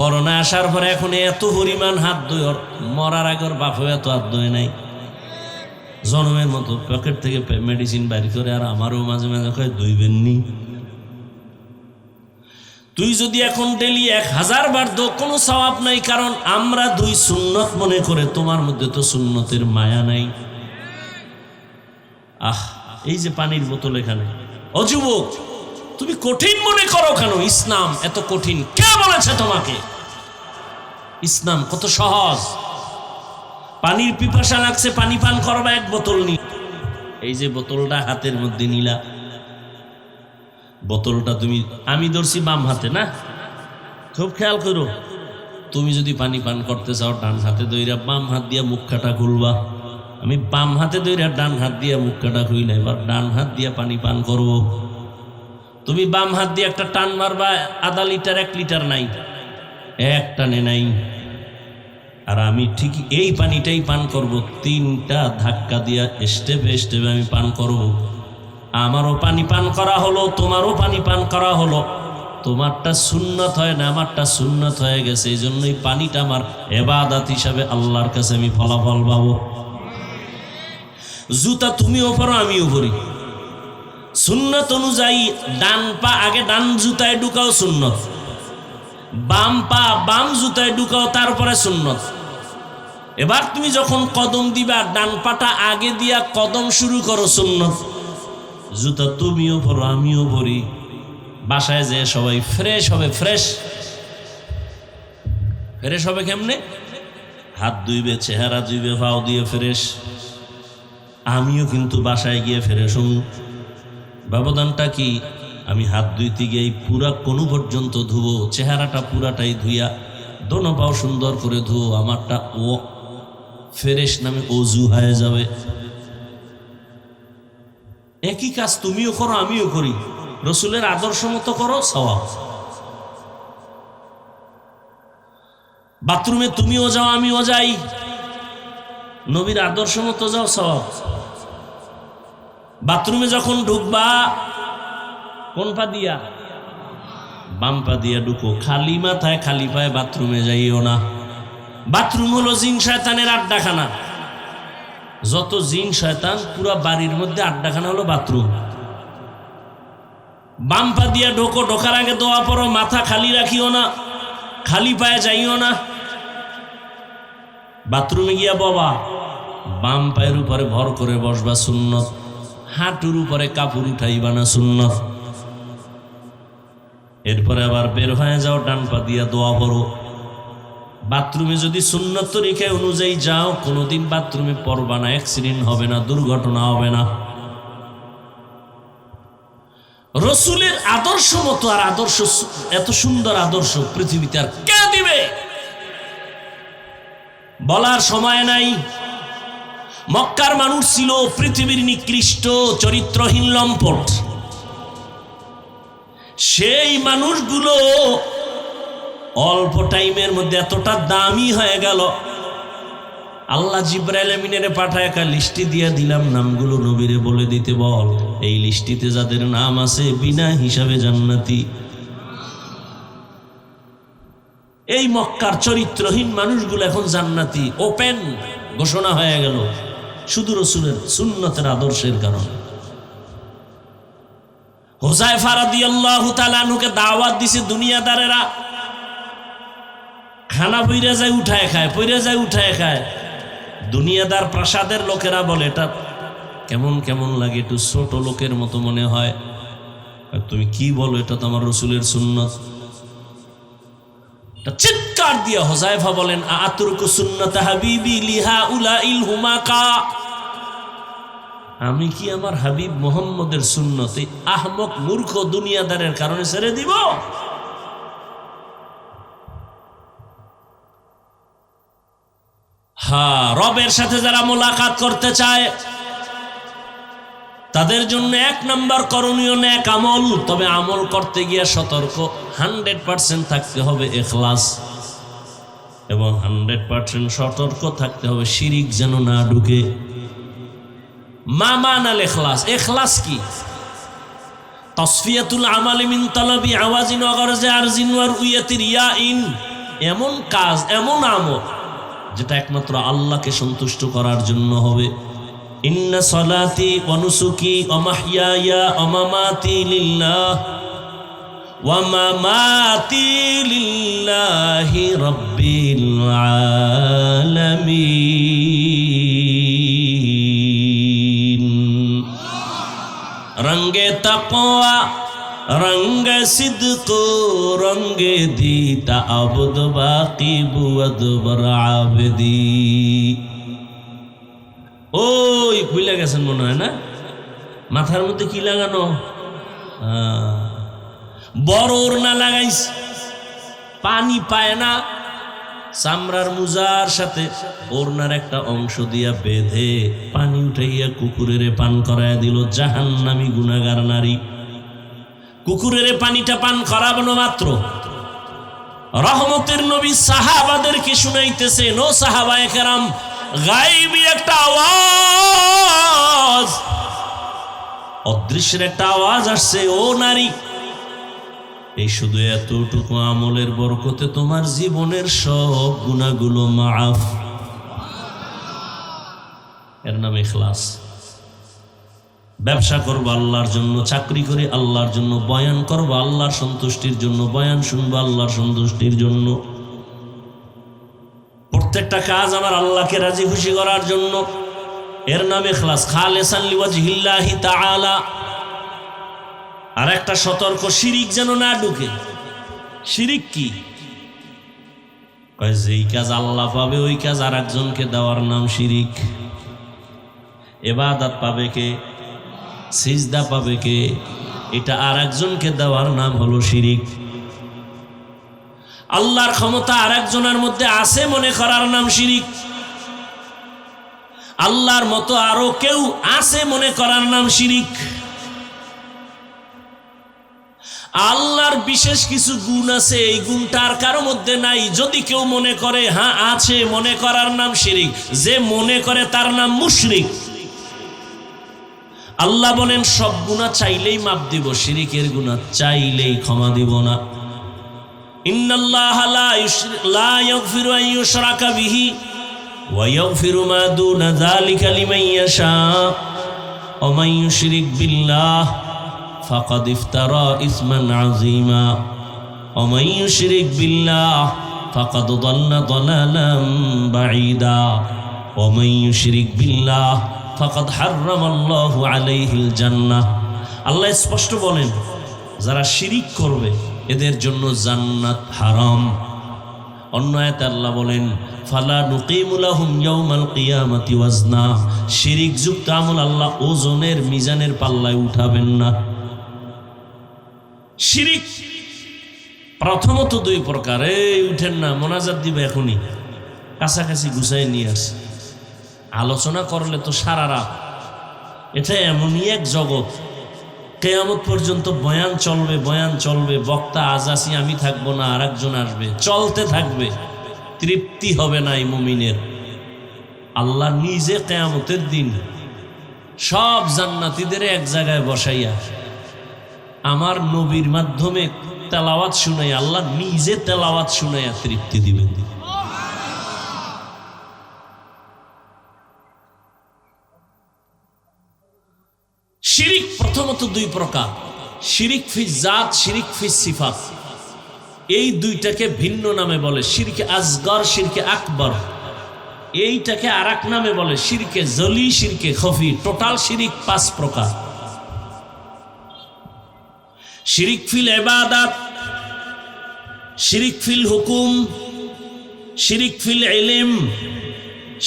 করোনা আসার পরে এখন এত পরিমাণ হাত ধুই, মরার আগের বাপও এত হাত ধুয়ে নাই। জনমের মতো পকেট থেকে মেডিসিন বাইর করে, আর আমারও মাঝে মাঝে কয় ধুইবেননি। তুই যদি এখন ডেলি 1000 বার দো, কোনো সওয়াব নাই, কারণ আমরা দুই সুন্নত মনে করে। তোমার মধ্যে তো সুন্নতের মায়া নাই। এই যে পানির বোতল এখানে, ও যুবক, তুমি কঠিন মনে করো কেন? ইসলাম এত কঠিন কে বলেছে তোমাকে? ইসলাম কত সহজ। পানির পিপাসা লাগছে, পানি পান করবা, 1 বোতল নি। এই যে বোতলটা হাতের মধ্যে নিলা, বোতলটা তুমি, আমি ধরছি বাম হাতে না, খুব খেয়াল করো। তুমি যদি পানি পান করতে চাও, ডান হাতে ধইরা বাম হাত দিয়া মুখ কাটা খুলবা। আমি বাম হাতে ধইরা ডান হাত দিয়া মুখ কাটা খুইলা, এবার ডান হাত দিয়া পানি পান করব। তুমি বাম হাত দিয়ে একটা টান মারবা, 1/2 লিটার 1 লিটার নাই, 1 টানে নাই। আর আমি ঠিক এই পানিটাই পান করব, 3টা ধাক্কা দিয়া স্টেপে স্টেপে আমি পান করব। আমারও পানি পান করা হলো, তোমারও পানি পান করা হলো। তোমারটা সুন্নত হয় না, আমারটা সুন্নত হয়ে গেছে। এই জন্যই পানিটা আমার ইবাদত হিসাবে আল্লাহর কাছে আমি ফলাফল পাবো। জুতা তুমিও পরো, আমিও পরি। সুন্নত অনুযায়ী ডান পা আগে ডান জুতায় ঢুকাও, সুন্নত। বাম পা বাম জুতায় ঢুকাও, তারপরে সুন্নত। এবার তুমি যখন কদম দিবা, ডান পাটা আগে দিয়া কদম শুরু করো, সুন্নত। জুতা তুমিও পরো, আমিও পরি। বাসায় যে সবাই ফ্রেশ হবে। ফ্রেশ হবে কেমনে? হাত ধুইবে, চেহারা ধুইবে, পাও দিয়ে ফ্রেশ। আমিও কিন্তু বাসায় গিয়ে ফ্রেশ হব। ব্যবধানটা কি? আমি হাত ধুইতে গিয়ে পুরা কোনু পর্যন্ত ধুবো, চেহারাটা পুরাটাই ধুইয়া, দোনো পাও সুন্দর করে ধুবো। আমারটা ও ফ্রেশ নামে অজু হয়ে যাবে। একই কাজ তুমিও করো, আমিও করি। রসুলের আদর্শ মতো করো, সওয়াব। বাথরুমে তুমিও যাও, আমিও যাই, নবীর আদর্শ মতো যাও, সওয়াব। বাথরুমে যখন ঢুকবা, কোন পা দিয়া? বাম পা দিয়া ঢুকো। খালি মাথায় খালি পায়ে বাথরুমে যাইও না। বাথরুম হলো জিন শয়তানের আড্ডাখানা। যত জিন শয়তান, পুরা বাড়ির মধ্যে আড্ডাখানা হলো বাথরুম। বাম পা দিয়া ঢোকো, ঢোকার আগে দোয়া পড়ো, মাথা খালি রাখিও না, খালি পায়ে যাইও না। বাথরুমে গিয়া বাবা বাম পায়ের উপরে ভর করে বসবা সুন্নত, হাঁটুর উপরে কাপড় উঠাইবা না সুন্নত। এরপরে আবার বের হয়ে যাও, ডান পা দিয়া দোয়া পড়ো। বাথরুমে যদি সুন্নত তরিকা অনুযায়ী যাও, কোনোদিন বাথরুমে পড়বা না, অ্যাক্সিডেন্ট হবে না, দুর্ঘটনা হবে না। রসুলের আদর্শ মতো আর আদর্শ, এত সুন্দর আদর্শ পৃথিবীতে আর কে দিবে বলার সময় নাই। মক্কার মানুষ ছিল পৃথিবীর নিকৃষ্ট চরিত্রহীন লম্পট। সেই মানুষগুলো অল্প টাইমের মধ্যে এতটা দামি হয়ে গেল, আল্লাহ জিবরাইল আমিনের পাঠায় একটা লিস্টি দিয়ে দিলাম, নামগুলো নবীরে বলে দিতে বল, এই লিস্টিতে যাদের নাম আছে বিনা হিসাবে জান্নাতি। এই মক্কার চরিত্রহীন মানুষগুলো এখন জান্নাতি, ওপেন ঘোষণা হয়ে গেল, শুধু রসুলের সুন্নতের আদর্শের কারণে। হুযায়ফা রাদিয়াল্লাহু তাআলা আনহুকে দাওয়াত দিছে দুনিয়াদারেরা, খানা পইরা যায় উঠায় খায়, পইরা যায় উঠায় খায়। দুনিয়াদার প্রাসাদের লোকেরা বলে এটা কেমন কেমন লাগে, একটু ছোট লোকের মতো মনে হয়। তুমি কি বলো, এটা তো আমার রসুলের সুন্নত। চিৎকার দিয়ে হুযায়ফা বলেন, আতুরকু সুন্নাত হাবিবি লিহা উলাইল হুমাকা, আমি কি আমার হাবিব মুহাম্মদের সুন্নত এই আহমক মূর্খ দুনিয়াদারের কারণে ছেড়ে দিব? হ্যাঁ, রবের সাথে যারা মোলাকাত করতে চায় তাদের জন্য 1 নম্বর করণীয় নেক আমল। তবে আমল করতে গিয়ে সতর্ক, 100% থাকতে হবে ইখলাস, এবং 100% সতর্ক থাকতে হবে শিরিক যেন না ঢুকে। মা মানাল ইখলাস, ইখলাস কি? তাসফিয়াতুল আমালি মিন তালাবি আওয়াজিন ওয়া গরজি আরজিন ওয়া রুয়াতি রিয়াইন, এমন কাজ, এমন আমল যেটা একমাত্র আল্লাহকে সন্তুষ্ট করার জন্য হবে। ইন্না সলাতি ওয়া নুসুকি ওয়া মাহইয়ায়া ওয়া মামাতি লিল্লাহ ওয়া মামাতি লিল্লাহি রাব্বিল আলামিন। রঙ্গে তাকওয়া রঙ্গে সিদক রঙ্গে দিতা আবদ বাকি বুয়াদ বরাবদি। ওই ভুলে গেছেন মনে হয় না? মাথার মধ্যে কি লাগানো? বড় ওড়না লাগাইস, পানি পায় না, চামড়ার মুজার সাথে ওড়নার একটা অংশ দিয়া বেঁধে পানি উঠাইয়া কুকুরের পান করাইয়া দিল। জাহান্নামী গুনাহগার নারী, কুকুরের পানিটা পান করানো মাত্র রহমতের নবী সাহাবাদেরকে শুনাইতেছেন, ও সাহাবায়ে কেরাম, গায়বী একটা আওয়াজ, অদৃশ্যের একটা আওয়াজ আসছে, ও নারী, এই শুধু এতটুকু আমলের বরকতে তোমার জীবনের সব গুনাহগুলো মাফ। এর নাম ইখলাস। ব্যবসা করবো আল্লাহর জন্য, চাকরি করে আল্লাহর জন্য, বয়ান করবো আল্লাহর সন্তুষ্টির জন্য, বয়ান শুনবো আল্লাহর সন্তুষ্টির জন্য, প্রত্যেকটা কাজ আমার আল্লাহকে রাজি খুশি করার জন্য। এর নাম ইখলাস, খালিসান লিওয়াজহিল্লাহি তাআলা। আর একটা সতর্ক, শিরিক যেন না ঢুকে। শিরিক কি? কয় যেই কাজ আল্লাহ পাবে ওই কাজ আর একজনকে দেওয়ার নাম শিরিক। ইবাদত পাবে কে? সিজদা পাবে কে? এটা আর একজনকে দেওয়ার নাম হলো শিরিক। আল্লাহর ক্ষমতা আর একজনের মধ্যে আছে মনে করার নাম শিরিক। আল্লাহর মতো আরো কেউ আছে মনে করার নাম শিরিক। আল্লাহর বিশেষ কিছু গুণ আছে, এই গুণটা আর কারো মধ্যে নাই, যদি কেউ মনে করে হ্যাঁ আছে, মনে করার নাম শিরিক। যে মনে করে তার নাম মুশরিক। আল্লাহ বলেন সব গুনাহ চাইলেই মাফ দিব, শিরিকের গুনাহ চাইলেই ক্ষমা দিব না। ইন্নাল্লাহা লা ইয়াগফিরু আন ইউশরাকা বিহি ওয়া ইয়াগফিরু মা দুনা যালিকা লিমান ইয়াশা ওয়া মান ইউশরিক বিল্লাহ ফাকাদ ইফতারা ইসমান আযীমা ওয়া মান ইউশরিক বিল্লাহ ফাকাদ দাল্লা দালালাম বাঈদা ওয়া মান ইউশরিক বিল্লাহ ফাকাদ হাররামাল্লাহু আলাইহিল জান্নাহ। আল্লাহ স্পষ্ট বলেন, যারা শিরিক করবে এদের জন্য জান্নাত হারাম। অন্য আয়াতে আল্লাহ বলেন, ফালা নুকিমু লাহুম ইয়াউমাল কিয়ামাতি ওয়াজনা। শিরিক যুক্ত আমল আল্লাহ ওজনের মিজানের পাল্লায় উঠাবেন না। শিরিক প্রথমত দুই প্রকার। এই উঠেন না, মোনাজাত দিবে এখনই, কাছাকাছি গুছাই নিয়ে আসে। আলোচনা করলে তো সারা রাত। এটা এমনই এক জগৎ, কিয়ামত পর্যন্ত বয়ান চলবে, বয়ান চলবে, বক্তা আজ আসি আমি থাকবো না, আর একজন আসবে, চলতে থাকবে, তৃপ্তি হবে না এই মুমিনের। আল্লাহ নিজে কিয়ামতের দিন সব জান্নাতীদের এক জায়গায় বসাইয়া আমার নবীর মাধ্যমে তেলাওয়াত শুনাইয়া, আল্লাহ নিজে তেলাওয়াত শুনাইয়া তৃপ্তি দিবেন। শিরিক প্রথমত দুই প্রকার, শিরিক ফি জাত, শিরিক ফি সিফাত। এই দুইটাকে ভিন্ন নামে বলে শিরকে আসগর, শিরকে আকবর। এইটাকে আর এক নামে বলে শিরকে জলি, শিরকে খফি। টোটাল শিরিক 5 প্রকার। শিরিক ফিল ইবাদাত, শিরিক ফিল হুকুম, শিরিক ফিল ইলম,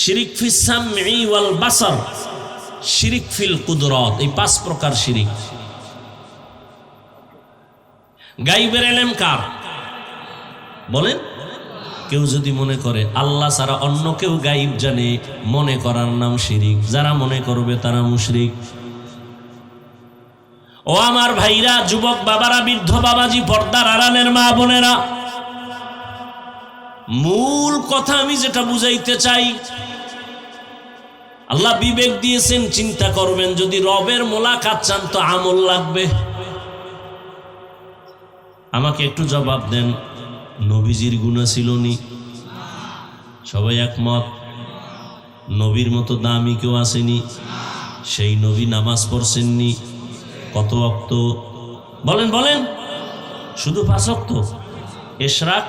শিরিক ফিস সামঈ ওয়াল বাসার, শিরিক ফিল কুদরত। এই 5 প্রকার শিরিক। গায়বের ইলম কার বলেন? কেউ যদি মনে করে আল্লাহ ছাড়া অন্য কেউ গায়ব জানে, মনে করার নাম শিরিক। যারা মনে করবে তারা মুশরিক। ও আমার ভাইরা, যুবক বাবারা, বৃদ্ধ বাবাজি, পর্দার আড়ালের মা বোনেরা, মূল কথা আমি যেটা বুঝাইতে চাই, আল্লাহ বিবেক দিয়েছেন, চিন্তা করবেন। যদি রবের মোলাকাত চান তো আমল লাগবে। আমাকে একটু জবাব দেন, নবীজির গুনাহ ছিল নি? সবাই একমত? নবীর মতো দামি কেউ আসেনি? সেই নবী নামাজ পড়ছেননি? কত ওয়াক্ত বলেন? বলেন। শুধু 5 ওয়াক্ত? ইশরাক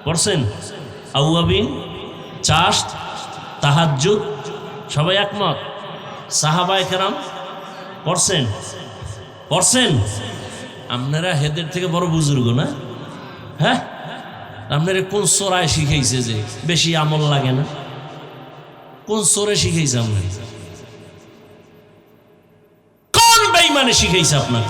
পড়ছেন? আউয়াবিন, চাশত, তাহাজ্জুদ? সবাই একমত? সাহাবায়ে কেরাম পড়ছেন? পড়ছেন? আপনারা হেদের থেকে বড় বুজুর্গ না? হ্যাঁ, আপনারা কোন সোরায় শিখাইছে যে বেশি আমল লাগে না? কোন সোরে শিখাইছে আপনার? কোন বেঈমানে শিখাইছে আপনার?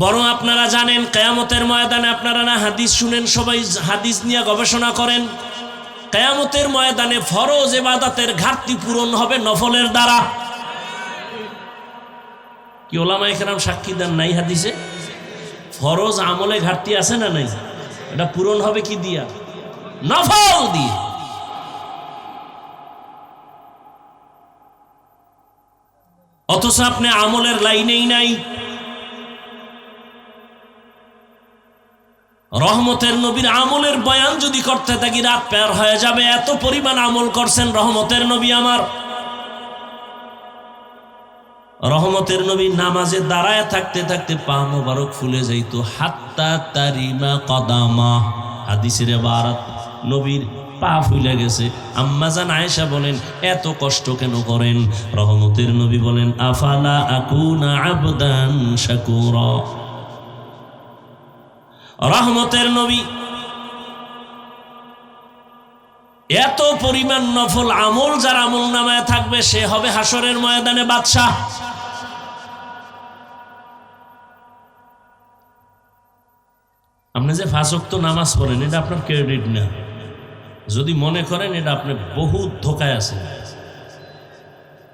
বরং আপনারা জানেন কিয়ামতের ময়দানে, আপনারা না হাদিস শুনেন, সবাই হাদিস নিয়ে গবেষণা করেন, কিয়ামতের ময়দানে ফরজ ইবাদতের ঘাটতি পূরণ হবে নফলের দ্বারা। কি ওলামায়ে কেরাম সাক্ষী দেন নাই হাদিসে? ফরজ আমলে ঘাটতি আছে না নাই? এটা পূরণ হবে কি দিয়া? নফল দিয়ে। অথচ আপনি আমলের লাইনেই নাই। রহমতের নবীর আমলের বয়ান যদি করতে থাকি রাত পার হয়ে যাবে। এত পরিমাণ আমল করছেন রহমতের নবী আমার। রহমতের নবী নামাজে দাঁড়ায় থাকতে থাকতে পা মোবারক ফুলে যাইত, হাত্তা তারিমা কদামা। হাদিসের ইবারত, নবীর পা ফুলে গেছে। আম্মা জান আয়েশা বলেন, এত কষ্ট কেন করেন? রহমতের নবী বলেন, আফালা আকুনা আবদান শাকুরা। রহমতের নবী এত পরিমাণ নফল আমল যার আমল নামায় থাকবে, সে হবে হাসরের ময়দানে বাদশাহ। আপনি যে 5 ওয়াক্ত নামাজ পড়েন, এটা আপনার ক্রেডিট না। যদি মনে করেন এটা আপনি বহুত ধোকায় আছেন।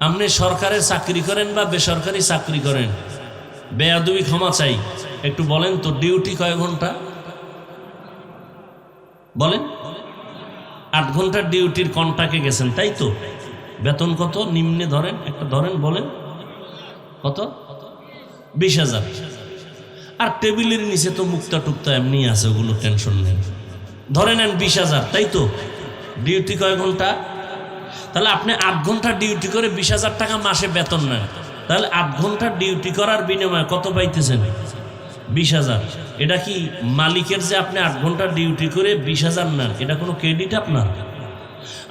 আপনি সরকারের চাকরি করেন বা বেসরকারি চাকরি করেন, বেয়াদবি ক্ষমা চাই, একটু বলেন তো ডিউটি কয় ঘন্টা? বলেন। 8 ঘন্টার ডিউটির কন্ট্রাক্টে গেছেন, তাই তো? বেতন কত নিম্নে ধরেন? একটা ধরেন, বলেন কত? 20,000। আর টেবিলের নিচে তো মুক্তা টুক্তা এমনি আছে, ওগুলো টেনশন নেন। ধরে নেন 20,000, তাই তো? ডিউটি কয় ঘন্টা? তাহলে আপনি 8 ঘন্টা ডিউটি করে 20,000 টাকা মাসে বেতন নেন, তাহলে 8 ঘন্টা ডিউটি করার বিনিময়ে কত পাইতেছেন? 20,000। এটা কি মালিকের যে আপনি 8 ঘন্টা ডিউটি করে 20,000 নেন, এটা কোনো ক্রেডিট আপনার?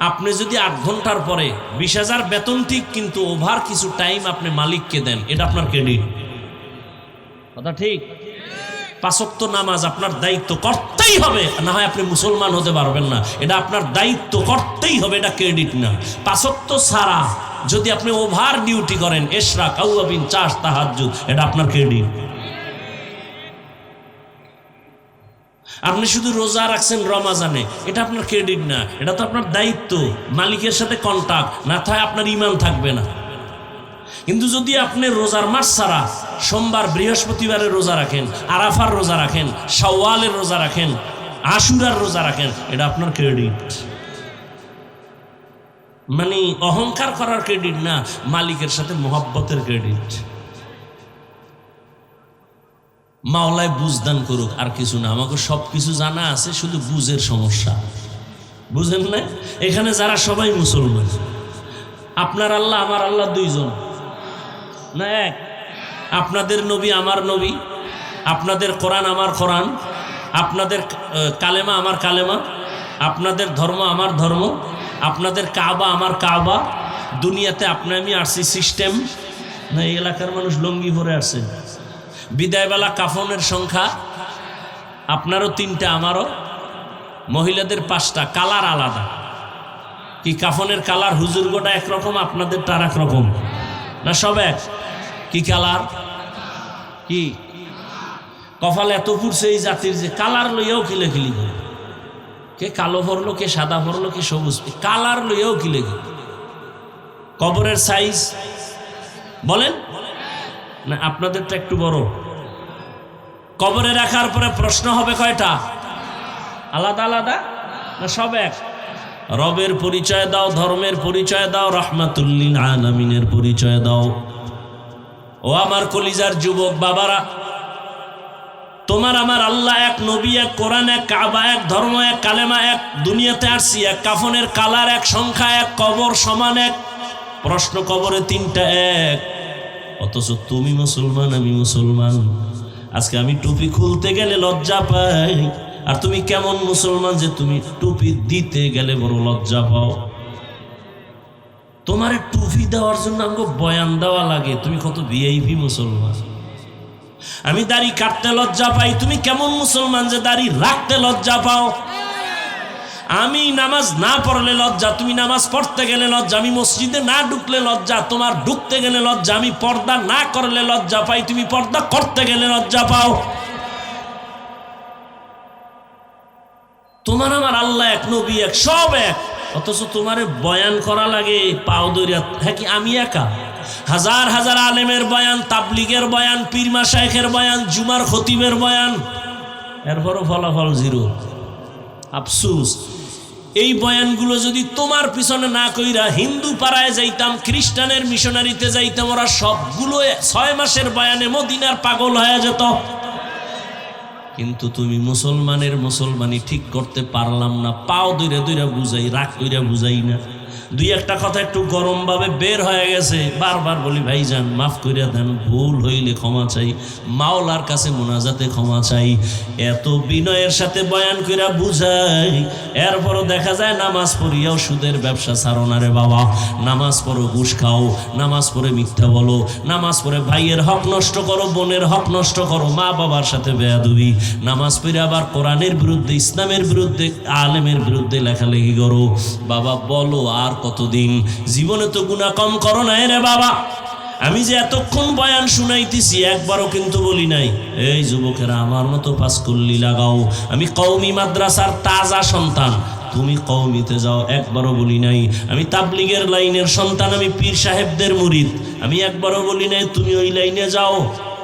আপনি যদি 8 ঘন্টার পরে 20,000 বেতন ঠিক, কিন্তু ওভার কিছু টাইম আপনি মালিককে দেন, এটা আপনার ক্রেডিট। কথা ঠিক? 5 ওয়াক্ত নামাজ আপনার দায়িত্ব করতেই হবে, না হয় আপনি মুসলমান হতে পারবেন না। এটা আপনার দায়িত্ব করতেই হবে, এটা ক্রেডিট না। 5 ওয়াক্ত ছাড়া যদি আপনি ওভার ডিউটি করেন, ইশরাক, আওয়াবিন, চাষ, তাহাজ্জুদ, এটা আপনার ক্রেডিট। আপনি শুধু রোজা রাখছেন রমাজানে, এটা আপনার ক্রেডিট না, এটা তো আপনার দায়িত্ব। মালিকের সাথে কন্টাক্ট না থাকে আপনার ঈমান থাকবে না। কিন্তু যদি আপনি রোজার মাস ছাড়া সোমবার বৃহস্পতিবারের রোজা রাখেন, আরাফার রোজা রাখেন, শাওয়ালের রোজা রাখেন, আশুরার রোজা রাখেন, এটা আপনার ক্রেডিট। মানে অহংকার করার ক্রেডিট না, মালিকের সাথে মহব্বতের ক্রেডিট। মাওলায় বুঝদান করুক, আর কিছু না। আমাকে সব কিছু জানা আছে, শুধু বুঝের সমস্যা। বুঝেন না? এখানে যারা সবাই মুসলমান, আপনার আল্লাহ আমার আল্লাহ দুইজন না এক? আপনাদের নবী আমার নবী, আপনাদের কোরআন আমার কোরআন, আপনাদের কালেমা আমার কালেমা, আপনাদের ধর্ম আমার ধর্ম, আপনাদের কাবা আমার কাবা। দুনিয়াতে আপনি আমি আসছি সিস্টেম না? এই এলাকার মানুষ লঙ্গি পরে আসছে। বিদায়বেলা কাফনের সংখ্যা আপনারও 3টা, আমারও। মহিলাদের 5টা, কালার আলাদা। কি কাফনের কালার? হুজুর গোটা একরকম, আপনাদের তার একরকম না? সব এক? কি কালার? কি কপাল এত পুড়ছে এই জাতির যে কালার লইয়াও কিলেখিলি করে। কে কালো ভরলো, কে সাদা ভরলো, কে সবুজ, কালার লইয়াও কিলেখিলি। কবরের সাইজ বলেন না? আপনাদেরটা একটু বড়। কবরে রাখার পরে প্রশ্ন হবে কয়টা? আলাদা আলাদা না সব এক? রবের পরিচয় দাও, ধর্মের পরিচয় দাও, রাহমাতুল্লিল আলামিনের পরিচয় দাও। ও আমার কলিজার যুবক বাবারা, তোমার আমার আল্লাহ এক, নবী এক, কোরআন এক, কাবা এক, ধর্ম এক, কালেমা এক, দুনিয়াতে আসছি এক, কাফনের কালার এক, সংখ্যা এক, কবর সমান এক, প্রশ্ন কবরে 3টা এক। অথচ তুমি মুসলমান, আমি মুসলমান। আজকে আমি টুপি খুলতে গেলে লজ্জা পাই, আর তুমি কেমন মুসলমান যে তুমি টুপি দিতে গেলে বড় লজ্জা পাও। তোমার টুপি দেওয়ার জন্য আমাকে বয়ান দেওয়া লাগে, তুমি কত ভিআইপি মুসলমান। আমি দাড়ি কাটতে লজ্জা পাই, তুমি কেমন মুসলমান যে দাড়ি রাখতে লজ্জা পাও। আমি নামাজ না পড়লে লজ্জা, তুমি নামাজ পড়তে গেলে লজ্জা। আমি মসজিদে না ঢুকলে লজ্জা, তোমার ঢুকতে গেলে লজ্জা। আমি পর্দা না করলে লজ্জা পাই, তুমি পর্দা করতে গেলে লজ্জা পাও। তোমার আমার আল্লাহ এক, নবী এক, সব এক, অথচ তোমার বয়ান করা লাগে পাও দরিয়া। হ্যাঁ কি আমি একা? হাজার হাজার আলেমের বয়ান, তাবলিগের বয়ান, পীর মাশায়েখের বয়ান, জুমার খতিবের বয়ান, এরপরও ফলাফল 0। আফসোস, এই বয়ানগুলো যদি তোমার পিছনে না কইরা হিন্দু পাড়ায় যাইতাম, খ্রিস্টানের মিশনারিতে যাইতাম, ওরা সবগুলো 6 মাসের বয়ানে মদিনার পাগল হয়ে যেত। কিন্তু তুমি মুসলমানের মুসলমানি ঠিক করতে পারলাম না। পাও দইরা দইরা বুঝাই, রাগ কইরা বুঝাই না। 2-1টা কথা একটু গরম ভাবে বের হয়ে গেছে, বারবার বলি ভাইজান মাফ কইরা দেন, ভুল হইলে ক্ষমা চাই, মাওলার কাছে মোনাজাতে ক্ষমা চাই। এত বিনয়ের সাথে বয়ান কইরা বুঝাই, এরপরও দেখা যায় নামাজ পড়িয়াও সুদের ব্যবসা ছাড়ো না রে বাবা। নামাজ পড়ো, ঘুষ খাও, নামাজ পড়ে মিথ্যা বলো, নামাজ পড়ে ভাইয়ের হক নষ্ট করো, বোনের হক নষ্ট করো, মা বাবার সাথে বেয়াদবি, নামাজ পড়ে আবার কোরআনের বিরুদ্ধে, ইসলামের বিরুদ্ধে, আলেমের বিরুদ্ধে লেখালেখি করো। বাবা বলো আর কতদিন? জীবনে তো গুনাহ কম করো নাই রে বাবা। আমি যে এতক্ষণ বয়ান শুনাইতেছি, একবারও কিন্তু বলি নাই এই যুবকেরা আমার মতো পাঁচকল্লি লাগাও। আমি কওমি মাদ্রাসার তাজা সন্তান, তুমি কওমিতে যাও, একবারও বলি নাই। আমি তাবলিগের লাইনের সন্তান, আমি পীর সাহেবদের মুরিদ, আমি একবারও বলি নাই তুমি ওই লাইনে যাও।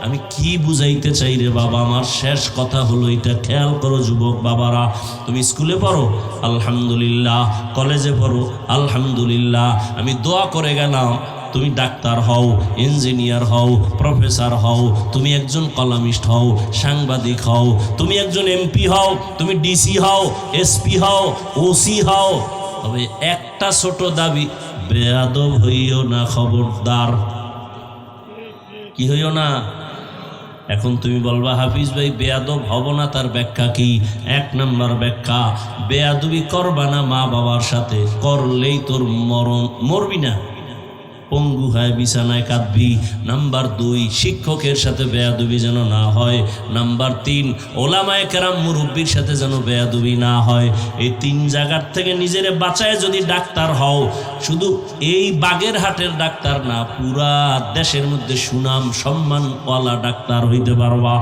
আমি কি বুঝাইতে চাই রে বাবা? আমার শেষ কথা হলো এটা, খেয়াল করো যুবক বাবারা। তুমি স্কুলে পড়ো আলহামদুলিল্লাহ, কলেজে পড়ো আলহামদুলিল্লাহ, আমি দোয়া করে গেলাম তুমি ডাক্তার হও, ইঞ্জিনিয়ার হও, প্রফেসর হও, তুমি একজন কলামিস্ট হও, সাংবাদিক হও, তুমি একজন এমপি হও, তুমি ডিসি হও, এসপি হও, ওসি হও, তবে একটা ছোট দাবি, বেয়াদব হইও না, খবরদার। কি হইও না? এখন তুমি বলবা হাফিজ ভাই বেয়াদব হব না, তার ব্যাখ্যা কি? 1 নম্বর ব্যাখ্যা, বেয়াদবি করবা না মা বাবার সাথে, করলেই তোর মরবি না, পঙ্গু হয় বিছানায় কাঁদবি। নাম্বার 2, শিক্ষকের সাথে বেয়াদবি যেন না হয়। নাম্বার 3, ওলামায়ে কেরাম মুরব্বির সাথে যেন বেয়াদবি না হয়। এই 3 জায়গার থেকে নিজেরে বাঁচায় যদি ডাক্তার হও, শুধু এই বাগেরহাটের ডাক্তার না, পুরা দেশের মধ্যে সুনাম সম্মানওয়ালা ডাক্তার হইতে পারবা।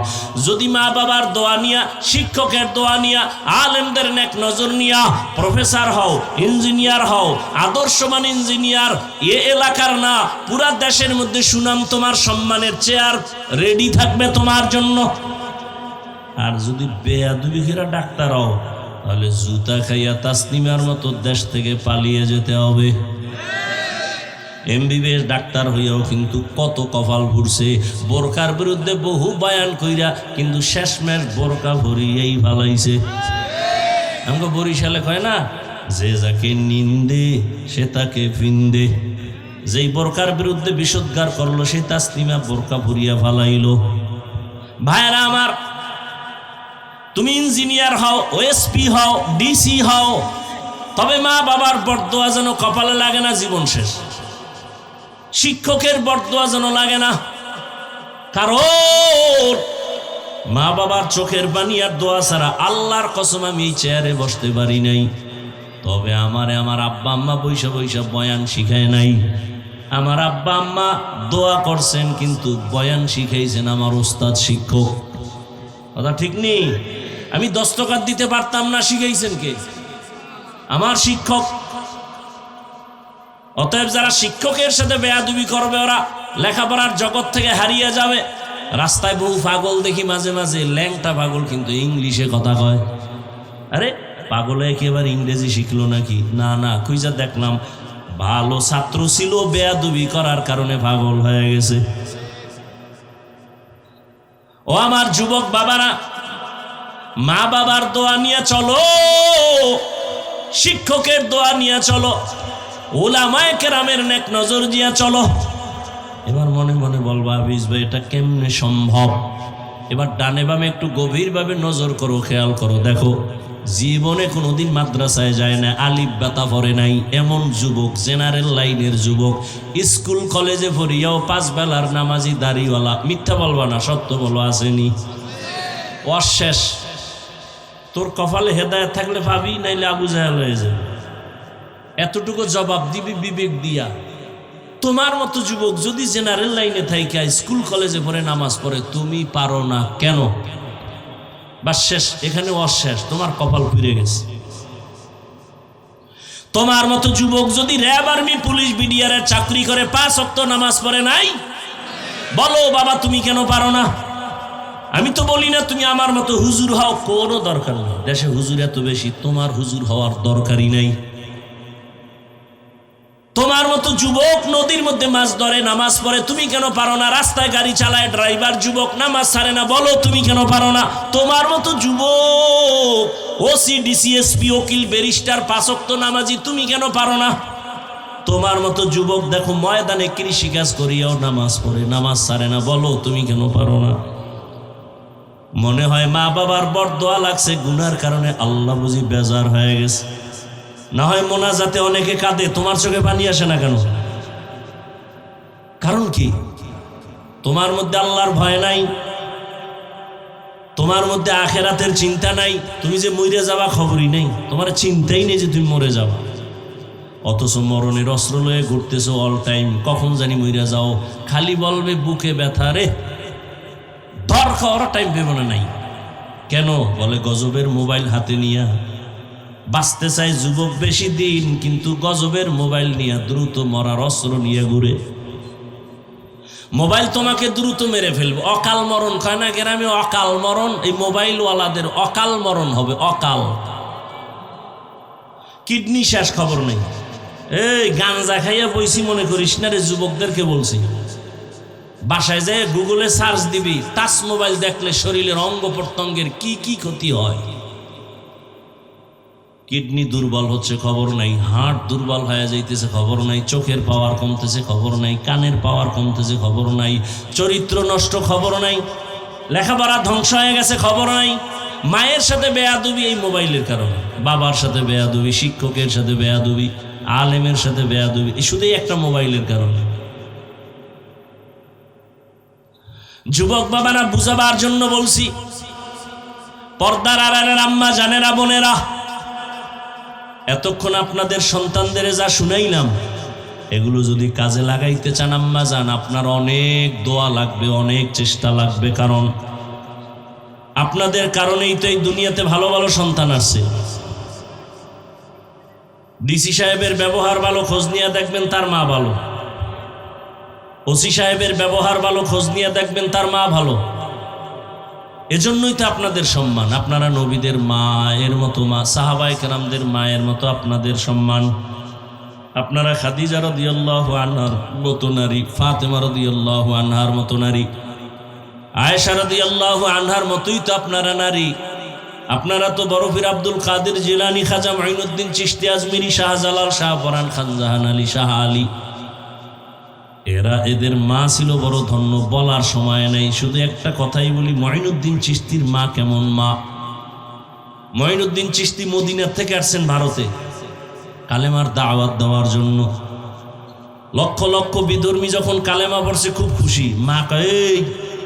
যদি মা বাবার দোয়া নিয়া, শিক্ষকের দোয়া নিয়া, আলেমদের নেক নজর নিয়া প্রফেসর হও, ইঞ্জিনিয়ার হও, আদর্শমান ইঞ্জিনিয়ার, এ এলাকার না পুরা দেশের মধ্যে সুনাম, তোমার সম্মানের চেয়ার রেডি থাকবে তোমার জন্য। আর যদি বেয়াদবি খেরা ডাক্তার হও, তাহলে জুতা খাইয়া তাসনিমার মতো দেশ থেকে পালিয়ে যেতে হবে। এমবিবিএস ডাক্তার হইয়াও কিন্তু কত কপাল ভরছে, বোরকার বিরুদ্ধে বহু বয়ান কইরা কিন্তু শেষমেশ বোরকা ভরিয়েই ভালাইছে। আমাকে বরিশালে কয় না, যে যাকে নিন্দে সে তাকে ফিন্দে। যেই বোরকার বিরুদ্ধে বিষোদ্গার করলো, সে তাসলিমা বোরকা ভরিয়া ভালাইলো। ভাইরা আমার, তুমি ইঞ্জিনিয়ার হও, ওএসপি হও, ডিসি হও, তবে মা বাবার বরদোয়া যেন কপালে লাগে না জীবন শেষ। শিক্ষকের বরদোয়া যেন লাগে না, কারণ মা বাবার চোখের পানি আর দোয়া ছাড়া আল্লাহর কসম আমি এই চেয়ারে বসতে পারি নাই। তবে আমার আব্বা আম্মা বৈশা বৈশা বয়ান শিখায় নাই। আমার আব্বা আম্মা দোয়া করছেন, কিন্তু বয়ান শিখাইছেন আমার ওস্তাদ শিক্ষক। কথা ঠিক নেই? আমি দস্তখত দিতে পারতাম না, শিখাইছেন কে? আমার শিক্ষক। অতএব যারা শিক্ষকের সাথে বেয়াদবি করবে, ওরা লেখাপড়ার জগৎ থেকে হারিয়ে যাবে। রাস্তায় বহু পাগল দেখি মাঝে মাঝে, ল্যাংটা পাগল, কিন্তু ইংলিশে কথা কয়। আরে পাগলে একেবারে ইংরেজি শিখলো নাকি? না না, খুঁজা দেখলাম ভালো ছাত্র ছিল, বেয়াদবি করার কারণে পাগল হয়ে গেছে। ও আমার যুবক বাবারা, মা বাবার দোয়া নিয়ে চলো, শিক্ষকের দোয়া নিয়ে চলো, ওলামায়ে কেরামের নেক নজর দিয়ে চলো। এবার মনে মনে বলবা হাফিজ ভাই এটা কেমনে সম্ভব? এবার ডানে বামে একটু গভীরভাবে নজর করো, খেয়াল করো, দেখো জীবনে কোনোদিন মাদ্রাসায় যায় না, আলিফ বাতা পড়ে নাই এমন যুবক, জেনারেল লাইনের যুবক, স্কুল কলেজে পড়িয়াও 5 বেলার নামাজি দাড়িওয়ালা, মিথ্যা বলবা না, সত্য বলো, আসেনি? অশেষ। তোর কপালে হেদায়েত থাকলে পাবি, নাইলে আবু জাহেল হয়ে যাবে। এতটুকু জবাব দিবি বিবেক দিয়া। তোমার মতো যুবক যদি জেনারেল লাইনে থাইকা স্কুল কলেজে পড়ে নামাজ পড়ে, তুমি পারো না কেন? বাস শেষ, এখানে অশেষ, তোমার কপাল ফিরে গেছে। তোমার মতো যুবক যদি র্যাব, আর্মি, পুলিশ, বিডিআরের চাকরি করে 5 ওয়াক্ত নামাজ পড়ে নাই, বলো বাবা তুমি কেন পারো না? আমি তো বলি না তুমি আমার মতো হুজুর হও, কোনো দরকার নেই। দেশে হুজুর এত বেশি, তোমার হুজুর হওয়ার দরকারই নাই। তোমার মতো যুবক নদীর মধ্যে মাছ ধরে, নামাজ পড়ে, তুমি কেন পারো না? রাস্তায় গাড়ি চালায় ড্রাইভার যুবক, নামাজ ছাড়ে না, বলো তুমি কেন পারো না? তোমার মতো যুবক ওসি, ডিসি, এসপি, উকিল, ব্যারিস্টার, 5 ওয়াক্ত নামাজি, তুমি কেন পারো না? তোমার মতো যুবক দেখো ময়দানে কৃষিকাজ করিয়াও নামাজ পড়ে, নামাজ ছাড়ে না, বলো তুমি কেন পারো না? মনে হয় মা বাবার বরদোয়া লাগছে, গুনার কারণে আল্লাহ বুঝি বেজার হয়ে গেছে। না হয় মোনাজাতে অনেকে কাঁদে, তোমার চোখে পানি আসে না কেন? কারণ কি? তোমার মধ্যে আল্লাহর ভয় নাই, তোমার মধ্যে আখেরাতের চিন্তা নাই। তুমি যে মরে যাবা খবরই নেই, তোমার চিন্তাই নেই যে তুমি মরে যাবা। অথচ মরণের অস্ত্র লয়ে ঘুরতেছো অল টাইম, কখন জানি মরে যাও। খালি বলবে বুকে ব্যথা, রে ধর খাওয়ার টাইম পেব না নাই। কেন? বলে গজবের মোবাইল হাতে নিয়া বাঁচতে চাই যুবক বেশি দিন, কিন্তু গজবের মোবাইল নিয়ে দ্রুত মরার অস্ত্র নিয়ে ঘুরে। মোবাইল তোমাকে দ্রুত মেরে ফেলবে, অকাল মরণ কয় না গ্রামে? অকাল মরণ এই মোবাইলওয়ালাদের অকাল মরণ হবে, অকাল। কিডনি শেষ, খবর নেই। এই গাঞ্জা খাইয়া বইছি মনে করিস না রে, যুবকদেরকে বলছি। বাসায় যায় গুগলে সার্চ দিবি, টাচ মোবাইল দেখলে শরীরের অঙ্গ প্রত্যঙ্গের কি কি ক্ষতি হয়। কিডনি দুর্বল হচ্ছে খবর নাই, হার্ট দুর্বল হয়ে যাইতেছে খবর নাই, চোখের পাওয়ার কমতেছে খবর নাই, কানের পাওয়ার কমতেছে খবর নাই, চরিত্র নষ্ট খবর নাই, লেখাপড়া ধ্বংস হয়ে গেছে খবর নাই। মায়ের সাথে বেয়াদবি এই মোবাইলের কারণে, বাবার সাথে বেয়াদবি, শিক্ষকের সাথে বেয়াদবি, আলেমের সাথে বেয়াদবি, এই শুধুই একটা মোবাইলের কারণে। যুবক বাবারা, বুঝাবার জন্য বলছি, পর্দার আড়ালের আম্মা জানেরা, বোনেরা, এতক্ষণ আপনাদের সন্তানদের যা শুনাইলাম, এগুলো যদি কাজে লাগাইতে চান আম্মা জান, আপনার অনেক দোয়া লাগবে, অনেক চেষ্টা লাগবে। কারণ আপনাদের কারণেই তো এই দুনিয়াতে ভালো ভালো সন্তান আসছে। ডিসি সাহেবের ব্যবহার ভালো, খোঁজ নিয়ে দেখবেন তার মা ভালো। ওসি সাহেবের ব্যবহার ভালো, খোঁজ নিয়ে দেখবেন তার মা ভালো। এজন্যই তো আপনাদের সম্মান। আপনারা নবীদের মায়ের মতো মা, সাহাবায়ে কেরামদের মায়ের মতো আপনাদের সম্মান। আপনারা খাদিজা রাদিয়াল্লাহু আনহার মতো নারী, ফাতেমা রাদিয়াল্লাহু আনহার মতো নারী, আয়েশা রাদিয়াল্লাহু আনহার মতোই তো আপনারা নারী। আপনারা তো বরফির আব্দুল কাদের জিলানী, খাজা মুঈনুদ্দিন চিশতি আজমিরি, শাহজালাল, শাহপরান, খান জাহান আলী, শাহ আলী, এরা, এদের মা ছিল বড় ধন্য। বলার সময় নেই, শুধু একটা কথাই বলি, মুঈনুদ্দিন চিশতির মা কেমন মা। মুঈনুদ্দিন চিশতি মদিনা থেকে আসছেন ভারতে কালেমার দাওয়াত দেওয়ার জন্য। লক্ষ লক্ষ বিধর্মী যখন কালেমা পড়ছে খুব খুশি। মা কয়, এই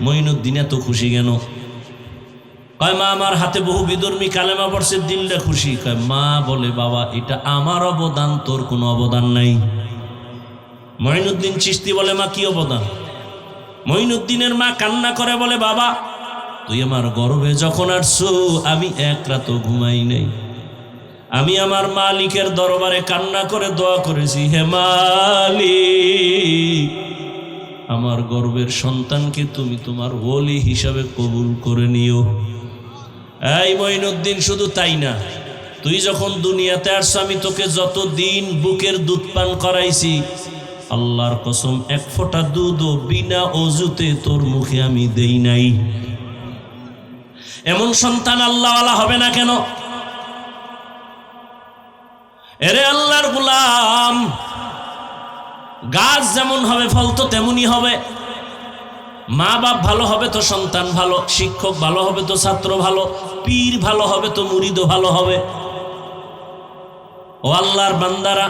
মুঈনুদ্দিন এত খুশি কেন? কয়, মা আমার হাতে বহু বিধর্মী কালেমা পড়ছে, দিলটা খুশি। কয়, মা বলে, বাবা এটা আমার অবদান, তোর কোনো অবদান নাই। মুঈনুদ্দিন চিশতি বলে, মা কি অবদান? মুঈনুদ্দিনের মা কান্না করে বলে, বাবা তুই আমার গর্ভে যখন আসছো আমি এক রাতও ঘুমাই নাই। আমি আমার মালিকের দরবারে কান্না করে দোয়া করেছি, হে মালিক, আমার গর্ভের সন্তানকে তুমি তোমার ওলি হিসাবে কবুল করে নিও। এই মুঈনুদ্দিন, শুধু তাই না, তুই যখন দুনিয়াতে আসছো আমি তোকে যতদিন বুকের দুধ পান করাইছি, আল্লাহর কসম এক ফোঁটা দুধও বিনা অজুতে তোর মুখে আমি দেই নাই। এমন সন্তান আল্লাহওয়ালা হবে না কেন? এরে আল্লাহর গোলাম, গাছ যেমন হবে ফল তো তেমনই হবে। মা বাপ ভালো হবে তো সন্তান ভালো, শিক্ষক ভালো হবে তো ছাত্র ভালো, পীর ভালো হবে তো মুরিদও ভালো হবে। ও আল্লাহর বান্দারা,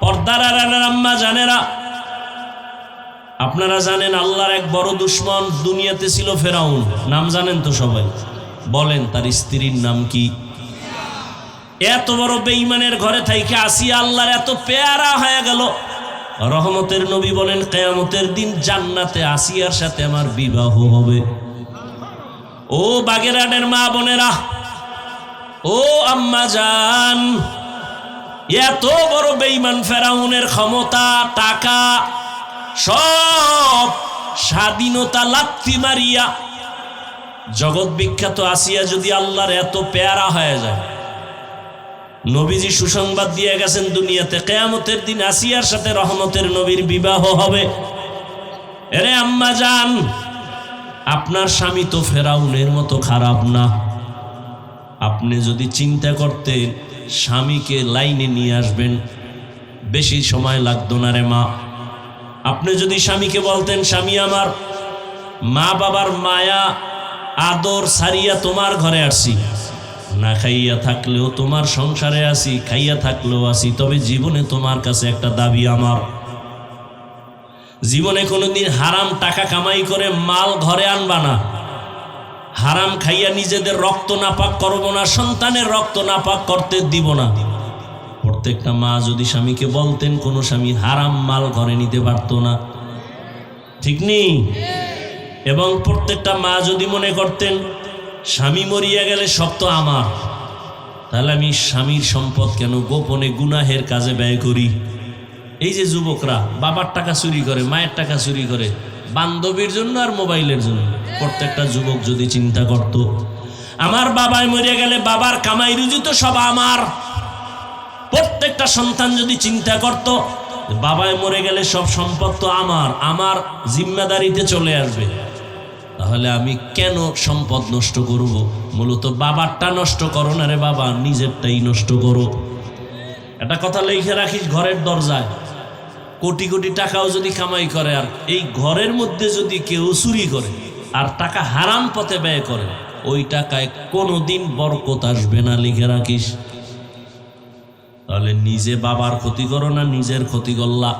পর্দার আড়ালের আম্মা জানেরা, আপনারা জানেন আল্লাহর এক বড় দুশমন দুনিয়াতে ছিল ফেরাউন। নাম জানেন তো সবাই? বলেন তার স্ত্রীর নাম কি? এত বড় বেঈমানের ঘরে থাইকে আসিয়া আল্লাহর এত পেয়ারা হয়ে গেল। রহমতের নবী বলেন, কিয়ামতের দিন জান্নাতে আসিয়ার সাথে আমার বিবাহ হবে। ও বাগেরহাটের মা বোনেরা, ও আম্মা জান, এত বড় বেঈমান ফেরাউনের ক্ষমতা, টাকা, সব স্বাধীনতা লাথি মারিয়া জগৎ বিখ্যাত আসিয়া যদি আল্লাহর এত পেয়ারা হয়ে যায়, নবীজি সুসংবাদ দিয়ে গেছেন দুনিয়াতে কিয়ামতের দিন আসিয়ার সাথে রহমতের নবীর বিবাহ হবে। এরে আম্মা জান, আপনার স্বামী তো ফেরাউনের মতো খারাপ না। আপনি যদি চিন্তা করতেন স্বামীকে লাইনে নিয়ে আসবেন, বেশি সময় লাগতো না রে মা। আপনি যদি স্বামীকে বলতেন, স্বামী আমার মা বাবার মায়া আদর সারিয়া তোমার ঘরে আসছি, না খাইয়া থাকলেও তোমার সংসারে আসি, খাইয়া থাকলেও আসি, তবে জীবনে তোমার কাছে একটা দাবি আমার, জীবনে কোনোদিন হারাম টাকা কামাই করে মাল ঘরে আনবা না, হারাম খাইয়া নিজেদের রক্ত নাপাক করবো না, সন্তানের রক্ত নাপাক করতে দিব না। প্রত্যেকটা মা যদি স্বামীকে বলতেন, কোনো স্বামী হারাম মাল ঘরে নিতে পারতো না, ঠিক নেই? এবং প্রত্যেকটা মা যদি মনে করতেন স্বামী মরিয়া গেলে সব তো আমার, তাহলে আমি স্বামীর সম্পদ কেন গোপনে গুনাহের কাজে ব্যয় করি? এই যে যুবকরা বাবার টাকা চুরি করে, মায়ের টাকা চুরি করে, বান্ধবীর জন্য আর মোবাইলের জন্য। প্রত্যেকটা যুবক যদি চিন্তা করত, আমার বাবাই মরিয়া গেলে বাবার কামাই রুজি তো সব আমার। প্রত্যেকটা সন্তান যদি চিন্তা করত, বাবাই মরে গেলে সব সম্পদ তো আমার, আমার জিম্মেদারিতে চলে আসবে, তাহলে আমি কেন সম্পদ নষ্ট করব? মূলত বাবারটা নষ্ট করো না রে বাবা, নিজেরটাই নষ্ট করো। একটা কথা লিখে রাখিস ঘরের দরজায়, কোটি কোটি টাকাও যদি কামাই করে আর এই ঘরের মধ্যে যদি কেউ চুরি করে আর টাকা হারাম পথে ব্যয় করে, ওই টাকায় কোনোদিন বরকত আসবে না, লিখে রাখিস। তাহলে নিজে বাবার ক্ষতি করো না, নিজের ক্ষতি করলা।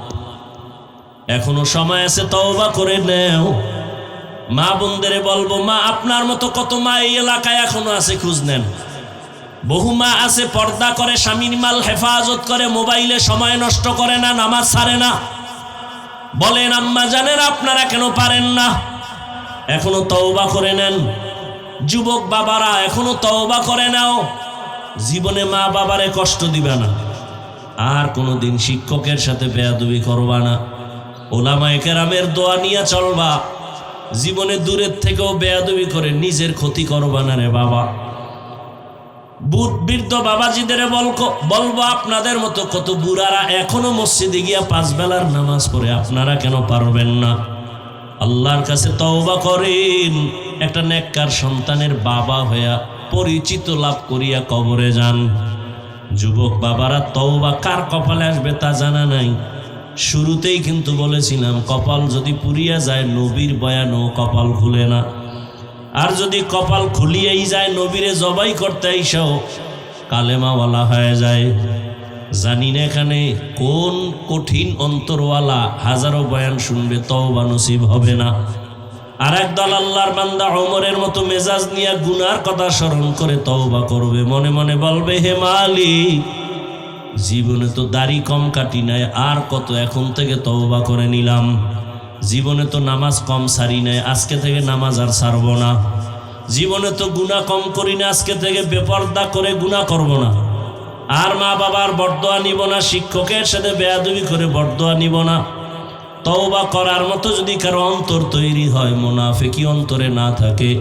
এখনো সময় আছে, তওবা করে নেও। মা বোনদের বলবো, মা আপনার মতো কত মা এই এলাকায় এখনো আছে, খোঁজ নেন। বহু মা আছে পর্দা করে, স্বামীর মাল হেফাজত করে, মোবাইলে সময় নষ্ট করে না, নামাজ ছাড়ে না। বলেন আম্মা জানেন আপনারা কেন পারেন না? এখনো তওবা করে নেন। যুবক বাবারা এখনো তওবা করে নাও। জীবনে মা বাবারে কষ্ট দিবা না, আর কোনোদিন শিক্ষকের সাথে বেয়াদবি করবা না, ওলামায়ে কেরামের দোয়া নিয়ে চলবা। জীবনে দূরের থেকেও বেয়াদবি করে নিজের ক্ষতি করবা না রে বাবা। বৃদ্ধ বাবাজিদের বলবো, আপনাদের মতো কত বুড়ারা এখনো মসজিদে গিয়া 5 বেলার নামাজ পড়ে, আপনারা কেন পারবেন না? আল্লাহর কাছে তওবা করেন, একটা নেককার সন্তানের বাবা হইয়া পরিচিত লাভ করিয়া কবরে যান। যুবক বাবারা, তওবা কার কপালে আসবে তা জানা নাই। শুরুতেই কিন্তু বলেছিলাম, কপাল যদি পুড়িয়া যায় নবীর বয়ানও কপাল খুলে না। আর যদি কপাল খুলিয়েই যায় নবীরে জবাই করতে আইসাও কালেমাওয়ালা হয়ে যায়। জানি না এখানে কোন কঠিন অন্তরওয়ালা হাজারো বয়ান শুনবে, তওবা নসিব হবে না। আর একদল আল্লাহর বান্দা ওমরের মতো মেজাজ নিয়ে গুনার কথা স্মরণ করে তওবা করবে, মনে মনে বলবে, হে মালিক, জীবনে তো দাড়ি কম কাটি নাই, আর কত এখন থেকে তওবা করে নিলাম। জীবনে তো নামাজ কম সারি নাই, আজকে থেকে নামাজ আর ছাড়ব না। জীবনে তো গুনাহ কম করি না, আজকে থেকে বেপরদা করে গুনাহ করব না। আর মা বাবার বরদোয়া নিব না, শিক্ষকের সাথে বেয়াদবি করে বরদোয়া নিব না। তওবা করার মতো যদি কারো অন্তর তৈরি হয়, মুনাফিকি অন্তরে না থাকে,